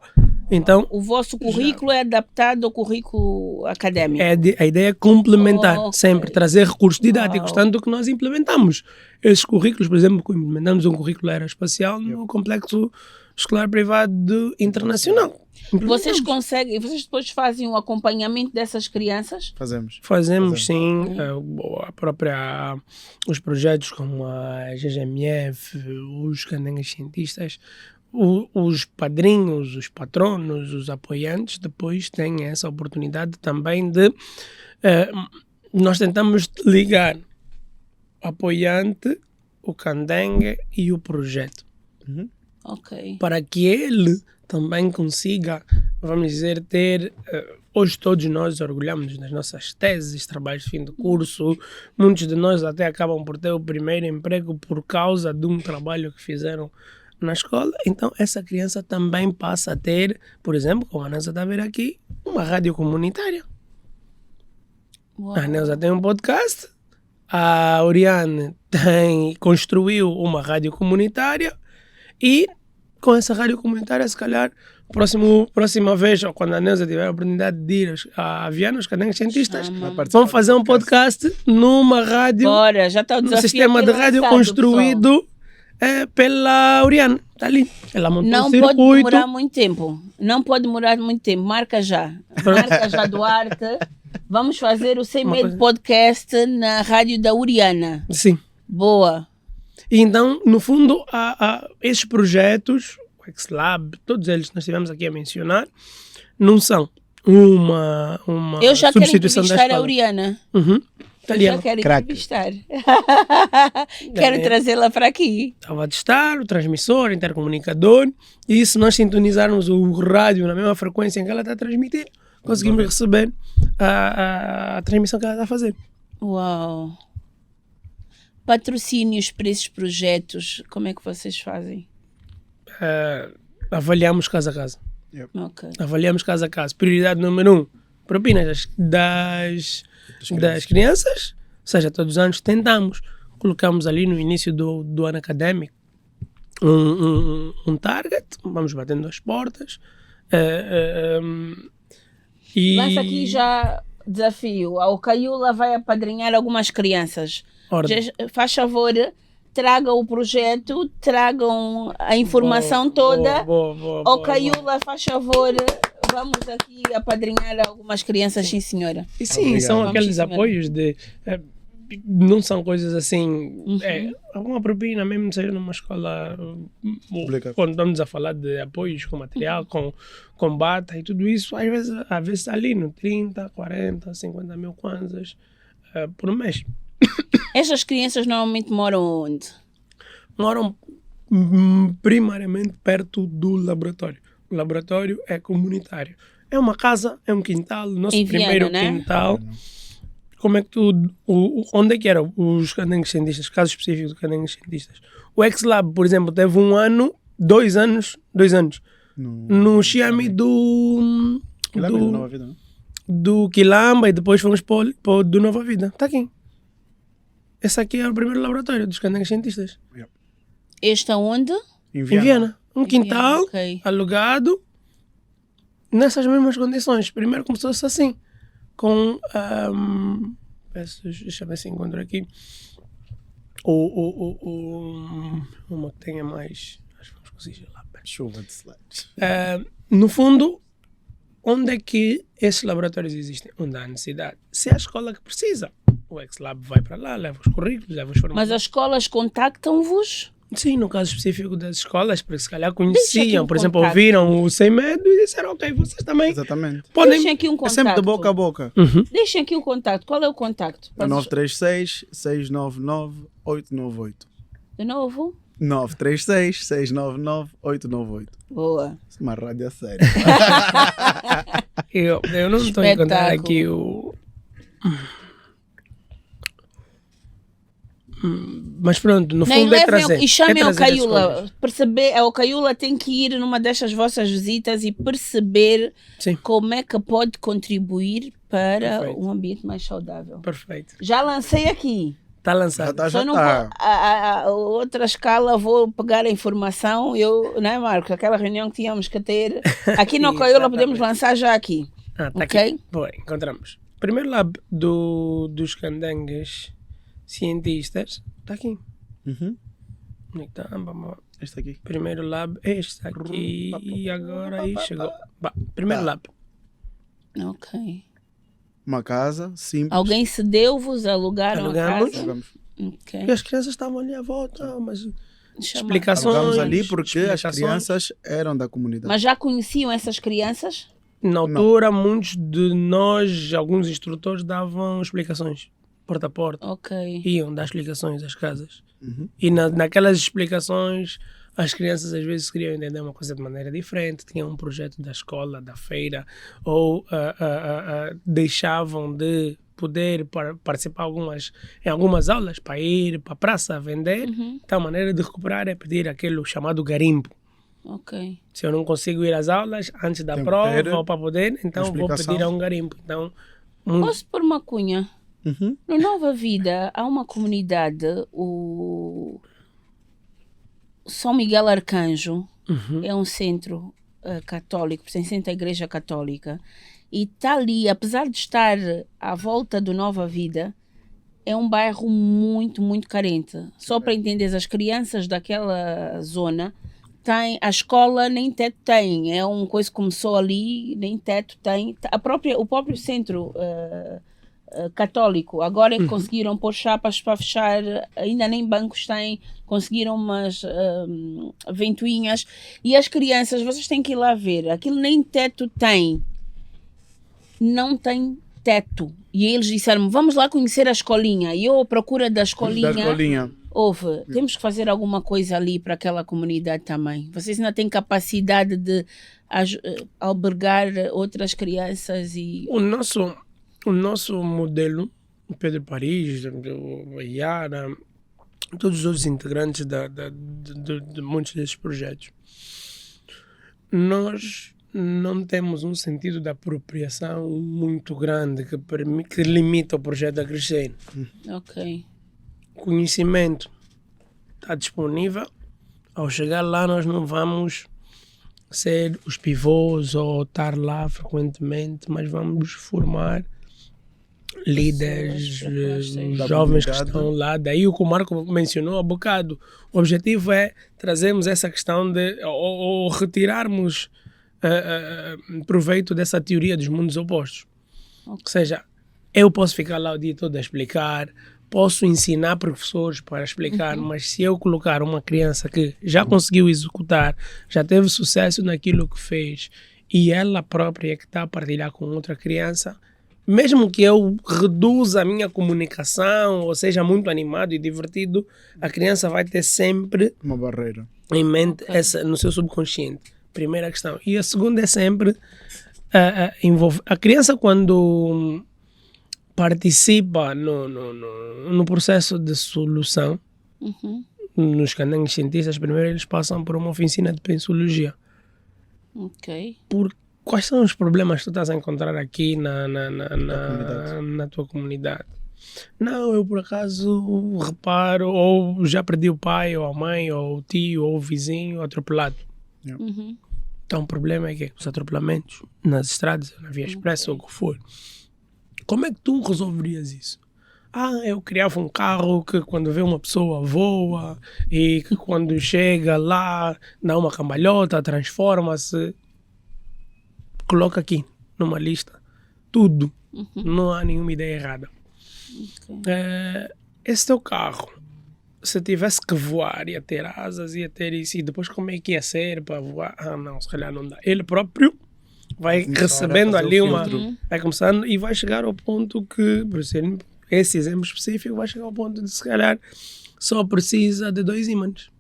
então, O vosso currículo é adaptado ao currículo académico. a ideia é complementar, Ok. sempre trazer recursos didáticos, Uau. tanto que nós implementamos esses currículos, por exemplo, implementamos um currículo aeroespacial no complexo escolar privado internacional. Vocês conseguem, vocês depois fazem o acompanhamento dessas crianças? Fazemos sim, os projetos como a GGMF, os candengues cientistas, os padrinhos, os patronos, os apoiantes, depois têm essa oportunidade também de, nós tentamos ligar o apoiante, o candengue e o projeto, Ok. para que ele também consiga, vamos dizer, ter... hoje todos nós orgulhamos das nossas teses, trabalhos de fim de curso. Muitos de nós até acabam por ter o primeiro emprego por causa de um trabalho que fizeram na escola. Então essa criança também passa a ter, por exemplo, como a Neuza está a ver aqui, uma rádio comunitária. Uau. A Neuza tem um podcast, a Oriane construiu uma rádio comunitária e com essa rádio comunitária, se calhar, próxima vez, ou quando a Neuza tiver a oportunidade de ir a Viana, os candengues cientistas, Chama. vão fazer um podcast numa rádio, Bora, já está o num desafio sistema aqui de rádio lançado, construído pela Oriane. Está ali. Ela montou Não um pode circuito. demorar muito tempo. Não pode demorar muito tempo. Marca já. Marca já, Duarte. Vamos fazer o Sem Uma Medo coisa. podcast na rádio da Uriana. Sim. Boa. E então, no fundo, esses projetos, o X-Lab, todos eles que nós estivemos aqui a mencionar, não são uma Eu já quero substituição da entrevistar a escola. Uriana. Uhum. Eu Ali já ela. quero Crack. entrevistar. Quero trazê-la para aqui. Estava a testar o transmissor, intercomunicador, e se nós sintonizarmos o rádio na mesma frequência em que ela está a transmitir, conseguimos receber a transmissão que ela está a fazer. Uau! Patrocínios para esses projetos, como é que vocês fazem? Avaliamos casa a casa. Ok. Avaliamos casa a casa. Prioridade número 1, propinas das crianças. Ou seja, todos os anos tentamos. Colocamos ali no início do ano académico um target, vamos batendo as portas. E Lança aqui já desafio. A Ocaiula vai apadrinhar algumas crianças. ordem. Faz favor, tragam o projeto, tragam a informação toda. Boa. Ocaiula, faz favor, vamos aqui apadrinhar algumas crianças, sim senhora. E sim, Obrigado. são Vamos, aqueles senhora. apoios de. Não são coisas assim. Alguma propina, mesmo seja numa escola. Pública. Quando estamos a falar de apoios com material, com bata e tudo isso, às vezes está ali no 30, 40, 50 mil kwanzas por mês. Estas crianças normalmente moram onde? Moram primariamente perto do laboratório. O laboratório é comunitário. É uma casa, é um quintal, o nosso Em Viana, primeiro né? quintal. Como é que onde é que eram os cadengues cientistas, casos específicos de cadengues cientistas? O X-Lab, por exemplo, teve 2 anos, no Xiami do Nova Vida, não? do Quilamba e depois fomos para o do Nova Vida. Está aqui. Esse aqui é o primeiro laboratório dos cadengues cientistas. Este aonde? Em Viana. Um quintal ok. alugado nessas mesmas condições. Primeiro começou-se assim, com deixa eu ver se encontro aqui uma que tenha mais, acho que vamos conseguir lá perto. Chuva de slides. No fundo, onde é que esses laboratórios existem? Onde há necessidade. Se é a escola que precisa, o X-Lab vai para lá, leva os currículos, leva os Mas formatos. as escolas contactam-vos? Sim, no caso específico das escolas, porque se calhar Deixa aqui conheciam, um por exemplo, contato. ouviram o Sem Medo e disseram, ok, vocês também Exatamente. podem... Deixem aqui um É contacto. sempre de boca a boca. Deixem aqui o contacto. Qual é o contacto? É 936-699-898. De novo? 936-699-898. Boa. Isso é uma rádio a sério. Eu não estou a encontrar Espetáculo. aqui o... Mas pronto, no Nem fundo é levem trazer. e chamem é a trazer as Ocaiula. coisas. Perceber, a Ocaiula tem que ir numa destas vossas visitas e perceber Sim, como é que pode contribuir para Perfeito. um ambiente mais saudável. perfeito. Já lancei aqui. Está lançado. Já Só não tá. vou, a outra escala vou pegar a informação. Não é, Marcos? Aquela reunião que tínhamos que ter. Aqui na Ocaiula podemos lançar já aqui. Tá Ok? aqui. Boa, encontramos. Primeiro lab dos candengues cientistas está aqui. Uhum. Onde é que tá? Vamos lá. Este aqui. Primeiro lab é este aqui e agora aí chegou. Bah, primeiro lab. Ok. Uma casa simples. Alguém cedeu-vos, alugaram Alugamos. a casa? Jogamos. Ok. E as crianças estavam ali à volta, mas Chama. explicações. Alugamos ali porque as explicações. crianças eram da comunidade. Mas já conheciam essas crianças? Na altura, muitos de nós, alguns instrutores, davam explicações, porta a porta. Ok. Iam dar explicações às casas. Uhum. E naquelas explicações, as crianças às vezes queriam entender uma coisa de maneira diferente, tinham um projeto da escola, da feira, ou deixavam de poder participar em algumas aulas para ir para a praça a vender. Então a maneira de recuperar é pedir aquele chamado garimpo. Ok. Se eu não consigo ir às aulas antes da Tem que prova ter ou para poder, então vou explicação. pedir a um garimpo. Então, Posso pôr uma cunha? Uhum. No Nova Vida há uma comunidade, o São Miguel Arcanjo, é um centro católico, pertencente à Igreja Católica, e está ali, apesar de estar à volta do Nova Vida, é um bairro muito, muito carente. Só para entender, as crianças daquela zona têm, a escola nem teto tem, é uma coisa que começou ali, nem teto tem. O próprio centro católico, agora é que conseguiram pôr chapas para fechar, ainda nem bancos têm, conseguiram umas ventoinhas, e as crianças, vocês têm que ir lá ver, aquilo nem teto tem, não tem teto. E eles disseram, vamos lá conhecer a escolinha. E eu à procura da escolinha. Da escolinha. Temos que fazer alguma coisa ali para aquela comunidade também. Vocês ainda têm capacidade de albergar outras crianças e... O nosso modelo, o Pedro Paris, a Yara, todos os outros integrantes de muitos desses projetos, nós não temos um sentido de apropriação muito grande que limita o projeto a crescer. Ok. Conhecimento está disponível. Ao chegar lá, nós não vamos ser os pivôs ou estar lá frequentemente, mas vamos formar líderes, jovens que estão lá. Daí o que o Marco mencionou há bocado. O objetivo é trazermos essa questão de ou retirarmos proveito dessa teoria dos mundos opostos. Ou seja, eu posso ficar lá o dia todo a explicar, posso ensinar professores para explicar, mas se eu colocar uma criança que já conseguiu executar, já teve sucesso naquilo que fez e ela própria é que está a partilhar com outra criança, mesmo que eu reduza a minha comunicação ou seja muito animado e divertido, a criança vai ter sempre Uma barreira. em mente essa, no seu subconsciente. Primeira questão. E a segunda é sempre a criança quando participa no processo de solução, nos canais cientistas, primeiro eles passam por uma oficina de pensologia. Ok. Quais são os problemas que tu estás a encontrar aqui na tua comunidade? Não, eu por acaso reparo, ou já perdi o pai, ou a mãe, ou o tio, ou o vizinho atropelado. Então o problema é que os atropelamentos nas estradas, na via expressa, ou o que for. Como é que tu resolverias isso? Eu criava um carro que quando vê uma pessoa voa e que quando chega lá dá uma cambalhota, transforma-se. Coloca aqui numa lista tudo. Não há nenhuma ideia errada. Esse teu carro, se tivesse que voar, ia ter asas, ia ter isso, e depois como é que ia ser para voar? Não, se calhar não dá. Ele próprio vai recebendo ali vai começando e vai chegar ao ponto que, por exemplo, esse exemplo específico, vai chegar ao ponto de se calhar só precisa de 2 ímãs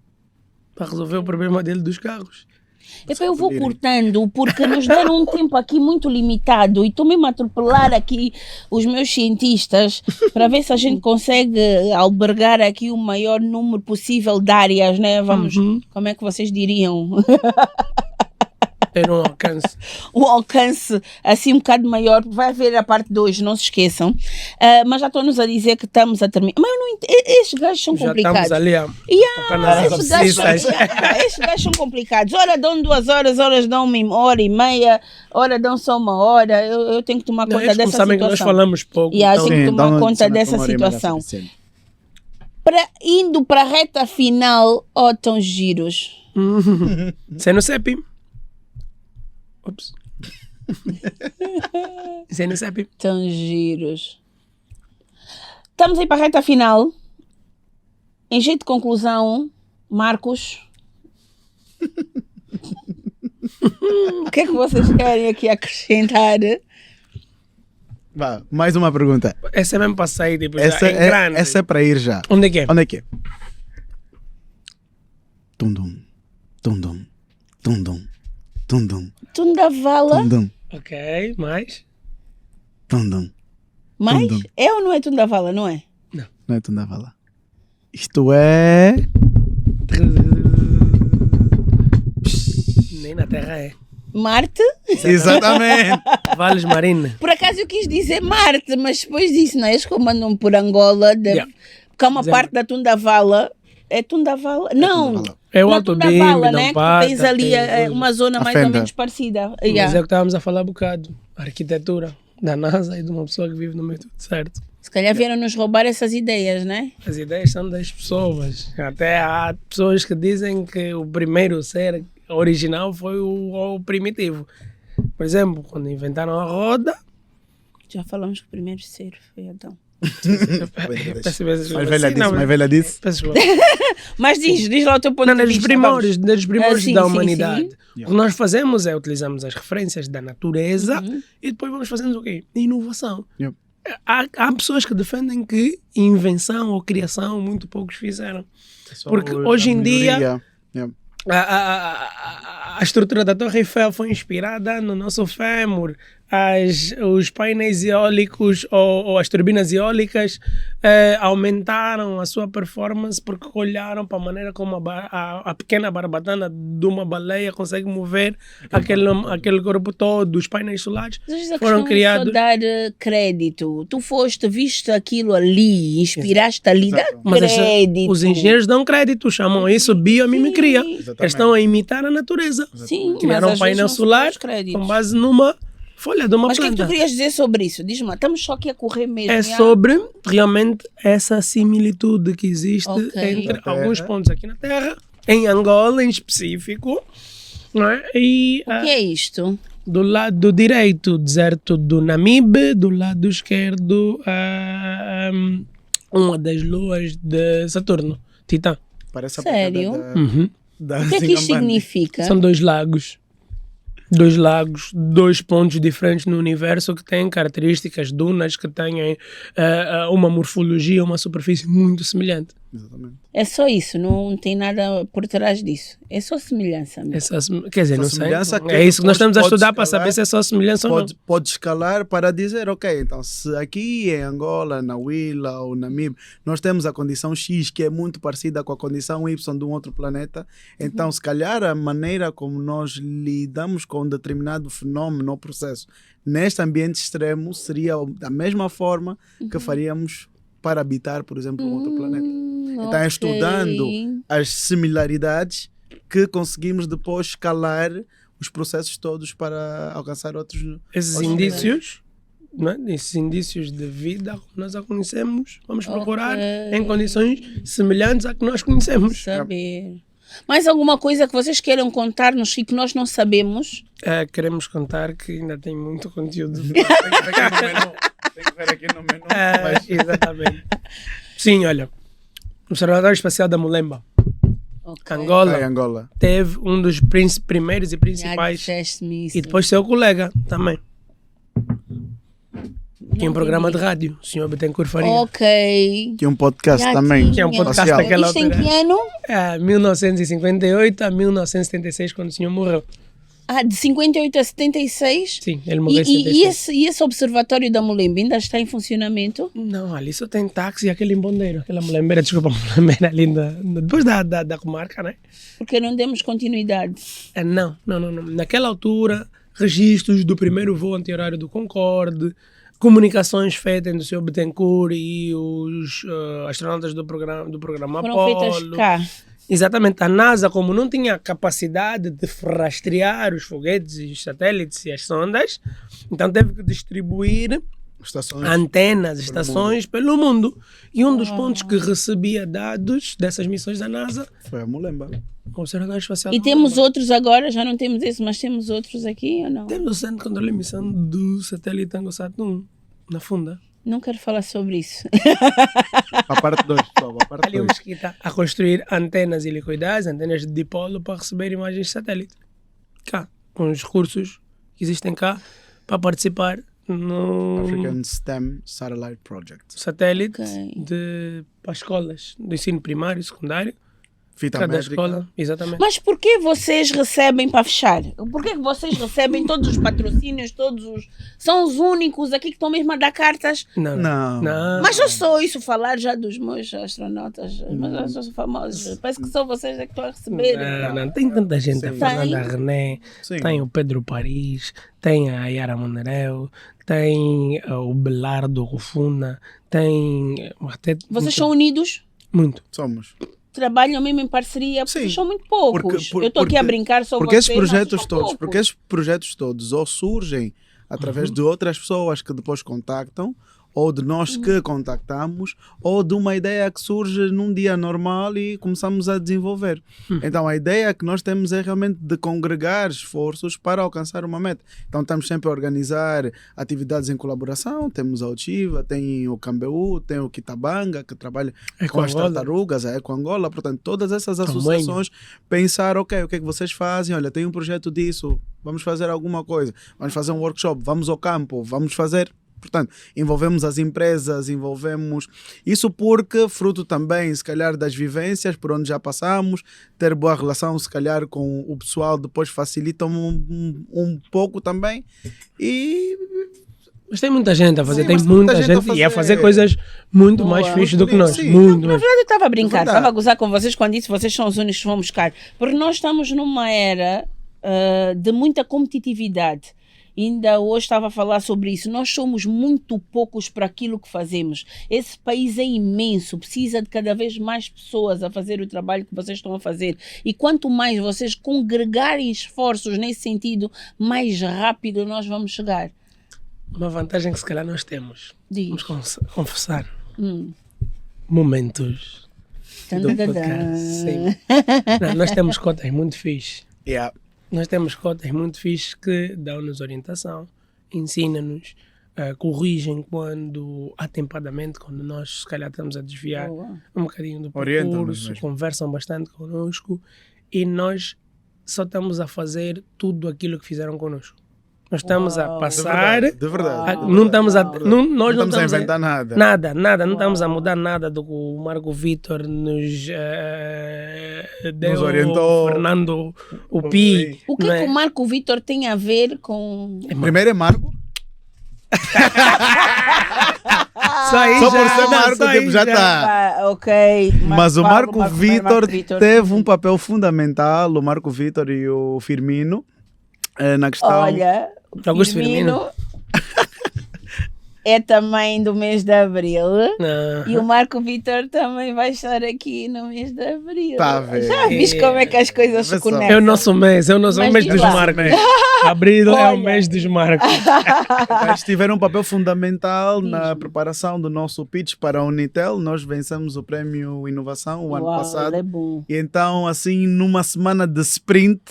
para resolver o problema dele dos carros. Eu vou cortando porque nos deram um tempo aqui muito limitado e estou mesmo a atropelar aqui os meus cientistas para ver se a gente consegue albergar aqui o maior número possível de áreas, né? Vamos, como é que vocês diriam? Ter um alcance. Um alcance assim um bocado maior. Vai haver a parte 2, não se esqueçam. Mas já estão-nos a dizer que estamos a terminar. Mas eu não entendo. Estes gajos são complicados. Já estamos ali a tocar nas abscissas. Estes gajos são complicados. Ora dão 2 horas, horas dão 1h30, ora dão só 1 hora. Eu tenho que tomar conta dessa situação. Sabem que nós falamos pouco. Tenho que tomar conta dessa situação. Indo para a reta final, tão giros. Você no CEP. Ops. Você no CEP. Tão giros. Estamos aí para a reta final. Em jeito de conclusão, Marcos, o que é que vocês querem aqui acrescentar? Vá, mais uma pergunta. Essa é mesmo para sair, tipo, Essa é para ir já. Onde é que é? Onde é que é? Tum-dum, tum-dum, tum-dum, tum-dum, Tundavala. tum-dum, Ok, mais? tum-dum. Mais? Tundum. É ou não é Tundavala, não é? Não é Tundavala. Isto é... Nem na Terra é. Marte? Exatamente. Vales Marina. Por acaso eu quis dizer Marte, mas depois disse, não é? Eles comandam por Angola, porque há uma parte da Tundavala. É Tundavala? Não. É o na Alto Bimbi, Tundavala, né? Nampata, Tens ali uma zona mais ou Fenda. menos parecida. Mas é o que estávamos a falar há bocado. A arquitetura da NASA e de uma pessoa que vive no meio de tudo certo. Se calhar vieram nos roubar essas ideias, né? As ideias são das pessoas. Até há pessoas que dizem que o primeiro ser original foi o primitivo. Por exemplo, quando inventaram a roda... Já falamos que o primeiro ser foi Adão. Peço imensa Mais desculpa. velha Sim, disse, não, mais velha disse. peço desculpa. Mas diz lá o teu ponto Não, de vista. dos primórdios Sim, da sim, humanidade. sim. O que nós fazemos é utilizamos as referências da natureza Uhum. e depois vamos fazendo o quê? Inovação. Yep. Há pessoas que defendem que invenção ou criação muito poucos fizeram. Porque hoje em dia Yeah. a estrutura da Torre Eiffel foi inspirada no nosso fémur. Os painéis eólicos ou as turbinas eólicas aumentaram a sua performance porque olharam para a maneira como a pequena barbatana de uma baleia consegue mover aquele corpo todo. Os painéis solares Mas a foram questão criados. é só dar crédito. Tu viste aquilo ali, inspiraste ali, dá Exato. Mas crédito. os engenheiros dão crédito, chamam isso biomimicria. Sim. Eles estão a imitar a natureza. Sim, Criaram mas um painel solar com base numa folha de uma Mas o que é que planta. tu querias dizer sobre isso? Diz-me, estamos só aqui a correr mesmo. É já? sobre realmente essa similitude que existe Ok. entre Na Terra. alguns pontos aqui na Terra, em Angola em específico, não é? E O que é isto? do lado direito, deserto do Namibe, do lado esquerdo, uma das luas de Saturno, Titã. Parece a Sério? pegada Uhum. da O que é que isto Zingambandi. significa? São dois lagos. Dois lagos, dois pontos diferentes no universo que têm características, dunas que têm uma morfologia, uma superfície muito semelhante. Exatamente. É só isso, não tem nada por trás disso. É só semelhança mesmo. Quer dizer, Só não sei. semelhança que É isso que nós estamos a pode estudar para escalar, saber se é só semelhança ou não. Pode escalar para dizer, ok, então se aqui em Angola, na Huila ou Namibe, nós temos a condição X que é muito parecida com a condição Y de um outro planeta, então se calhar a maneira como nós lidamos com um determinado fenómeno ou processo neste ambiente extremo seria da mesma forma que faríamos para habitar, por exemplo, um outro planeta. Então, ok. estudando as similaridades que conseguimos depois escalar os processos todos para alcançar outros. Esses Outros indícios, não é? Esses indícios de vida, como nós a conhecemos, vamos procurar Ok. em condições semelhantes à que nós conhecemos. Saber. Mais alguma coisa que vocês queiram contar-nos e que nós não sabemos? Queremos contar que ainda tem muito conteúdo. Tem que ver aqui no menu. Exatamente. Sim, olha. O Observatório Espacial da Mulemba, Ok. Angola, Em Angola. teve um dos primeiros e Já principais. disseste-me isso. E depois seu colega também. Tinha um Não programa de entendi. rádio, o senhor Betancourt Faria. Ok. Que é um podcast Já também. Que é um podcast espacial. daquela Isto em altura. que ano? 1958 a 1976, quando o senhor morreu. Ah, de 58 a 76? Sim, ele morreu em E 76. esse observatório da Mulemba ainda está em funcionamento? Não, ali só tem táxi e aquele embondeiro. Aquela mulembeira, desculpa, mulembeira ali depois da comarca, né? Porque não demos continuidade. Não. Naquela altura, registros do primeiro voo anti-horário do Concorde, comunicações feitas entre o Sr. Betancourt e os astronautas do programa Foram Apollo. feitas cá. Exatamente. A NASA, como não tinha capacidade de rastrear os foguetes e os satélites e as sondas, então teve que distribuir Estações. antenas, estações pelo mundo. E um dos pontos que recebia dados dessas missões da NASA, Foi a Mulemba. o Observatório Espacial. E da temos Mulemba. outros agora, já não temos esse, mas temos outros aqui ou não? Temos o Centro de Controle e Emissão do satélite AngoSat 1, na Funda. Não quero falar sobre isso. A parte 2, pessoal. A parte Ali o 2. Mesquita a construir antenas helicoidais, antenas de dipolo para receber imagens de satélite. Cá, com os recursos que existem cá para participar no African STEM Satellite Project. satélite Ok. para escolas do ensino primário e secundário. Fita Cada métrica. escola, exatamente. Mas por que vocês recebem para fechar? Por que vocês recebem todos os patrocínios, todos os... São os únicos aqui que estão mesmo a dar cartas? Não. Mas eu só ouço falar já dos meus astronautas, mas eles são famosos. Parece que só vocês é que estão a receber. Não, tem tanta gente. A Sim. Fernanda Tem? René, Sim. tem o Pedro Paris, tem a Yara Monereu, tem o Belardo Rufuna, tem... até Vocês são unidos? muito. Somos. Trabalham mesmo em parceria? Porque Sim. são muito poucos. Porque- eu estou aqui a porque- brincar só Porque vocês, esses mas projetos são todos, poucos. ou surgem através de outras pessoas que depois contactam, ou de nós que contactamos, ou de uma ideia que surge num dia normal e começamos a desenvolver. Então a ideia que nós temos é realmente de congregar esforços para alcançar uma meta. Então estamos sempre a organizar atividades em colaboração, temos a Ochiva, tem o Cambeu, tem o Kitabanga, que trabalha com as tartarugas, a Eco Angola, portanto todas essas associações pensar, ok, o que é que vocês fazem? Olha, tem um projeto disso, vamos fazer alguma coisa, vamos fazer um workshop, vamos ao campo, vamos fazer... Portanto, envolvemos as empresas, envolvemos isso porque fruto também, se calhar, das vivências por onde já passamos, ter boa relação, se calhar, com o pessoal depois facilita um pouco também. Mas tem muita gente a fazer, Sim, tem muita gente e a fazer coisas muito mais fixes do que nós. Sim. Muito Na mais. verdade, eu estava a brincar, estava a gozar com vocês quando disse vocês são os únicos que vão buscar. Porque nós estamos numa era de muita competitividade. Ainda hoje estava a falar sobre isso. Nós somos muito poucos para aquilo que fazemos. Esse país é imenso, precisa de cada vez mais pessoas a fazer o trabalho que vocês estão a fazer. E quanto mais vocês congregarem esforços nesse sentido, mais rápido nós vamos chegar. Uma vantagem que se calhar nós temos. Diz. Vamos confessar. Momentos do podcast. Sim. Não, nós temos cotas muito fixes. Yeah. Nós temos cotas muito fixes que dão-nos orientação, ensinam-nos, corrigem quando, atempadamente, quando nós se calhar estamos a desviar um bocadinho do percurso, conversam bastante connosco e nós só estamos a fazer tudo aquilo que fizeram connosco. Nós estamos a passar... De verdade. Não estamos a... Nós não estamos a inventar nada. Nada. Não estamos a mudar nada do que o Marco Vítor nos deu, nos orientou. o Fernando, o Pi. O que é que o Marco Vítor tem a ver com... Primeiro é Marco. Só por ser Marco, tipo, já está. Ok. Mas o Marco Vítor teve um papel fundamental, o Marco Vítor e o Firmino, na questão... Olha... Augusto Firmino é também do mês de Abril. Não. E o Marco Vítor também vai estar aqui no mês de Abril. Tá a ver. Já viste como é que as coisas se conectam? É o nosso mês, Mas mês diz dos lá. Marcos. Abril é o Olha. mês dos Marcos. Eles tiveram um papel fundamental na preparação do nosso pitch para a Unitel. Nós vencemos o Prémio Inovação o ano passado. É bom. E então, assim, numa semana de sprint,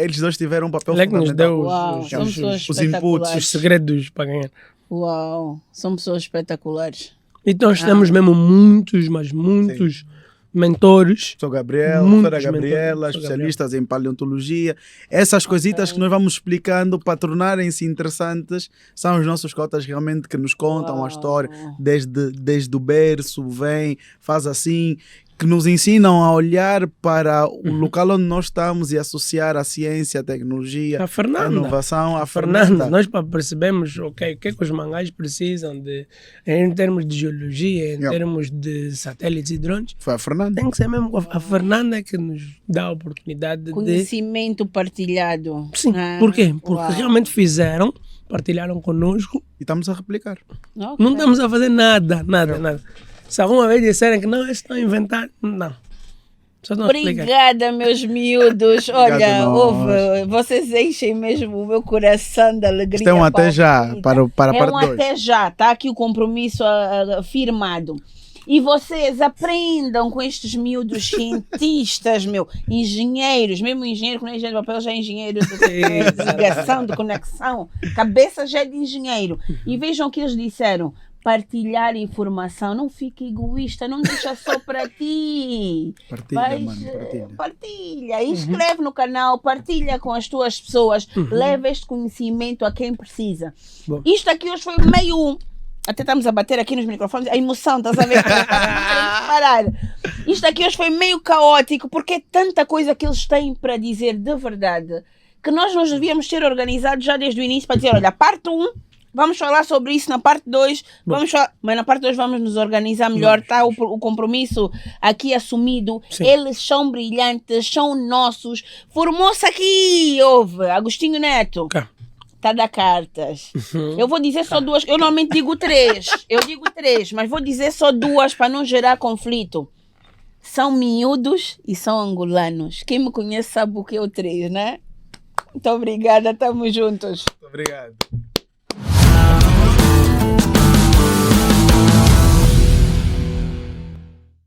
eles dois tiveram um papel Ele é que nos fundamental. deu Uau, são pessoas os inputs, espetaculares. os segredos para ganhar. Uau, são pessoas espetaculares. E nós temos mesmo muitos, mas muitos mentores. Sou Gabriel, Muitos Sra. Gabriela, mentores. Sou especialistas em paleontologia. Essas coisitas que nós vamos explicando para tornarem-se interessantes são os nossos cotas realmente que nos contam a história desde o berço, vem, faz assim, que nos ensinam a olhar para o local onde nós estamos e associar a ciência, a tecnologia, A Fernanda. a inovação. A Fernanda, Fernanda. nós percebemos o que é que os mangás precisam de, em termos de geologia, em termos de satélites e drones. Foi a Fernanda. Tem que ser mesmo a Fernanda que nos dá a oportunidade de... Conhecimento partilhado. Sim, Ah, por quê? Porque uau. realmente fizeram, partilharam connosco. E estamos a replicar. Ok. Não estamos a fazer nada. Se alguma vez disserem que não, eles estão a inventar, não. Só estão a explicar. Obrigada, meus miúdos. Olha, nós. vocês enchem mesmo o meu coração de alegria. Isto é um até já vida. para a É parte um 2. até já, está aqui o compromisso firmado. E vocês aprendam com estes miúdos cientistas, engenheiros, mesmo engenheiro que não é engenheiro de papel, já é engenheiro de ligação, de conexão, cabeça já é de engenheiro. E vejam o que eles disseram: partilhar informação, não fique egoísta, não deixa só para ti. Partilha, mano, partilha. Partilha, inscreve no canal, partilha com as tuas pessoas, leva este conhecimento a quem precisa. Bom. Isto aqui hoje foi meio... Até estamos a bater aqui nos microfones, a emoção, estás a ver? Não queremos parar. Isto aqui hoje foi meio caótico, porque é tanta coisa que eles têm para dizer de verdade, que nós nos devíamos ter organizado já desde o início para dizer, olha, parte 1, vamos falar sobre isso na parte 2, vamos falar, mas na parte 2 vamos nos organizar melhor, está o compromisso aqui assumido. Sim. Eles são brilhantes, são nossos. Formou-se aqui, houve, Agostinho Neto. Cá. Está a dar cartas. Eu vou dizer só 2, eu normalmente digo 3, mas vou dizer só 2 para não gerar conflito. São miúdos e são angolanos. Quem me conhece sabe o que é o 3, né? Muito obrigada, estamos juntos. Muito obrigado.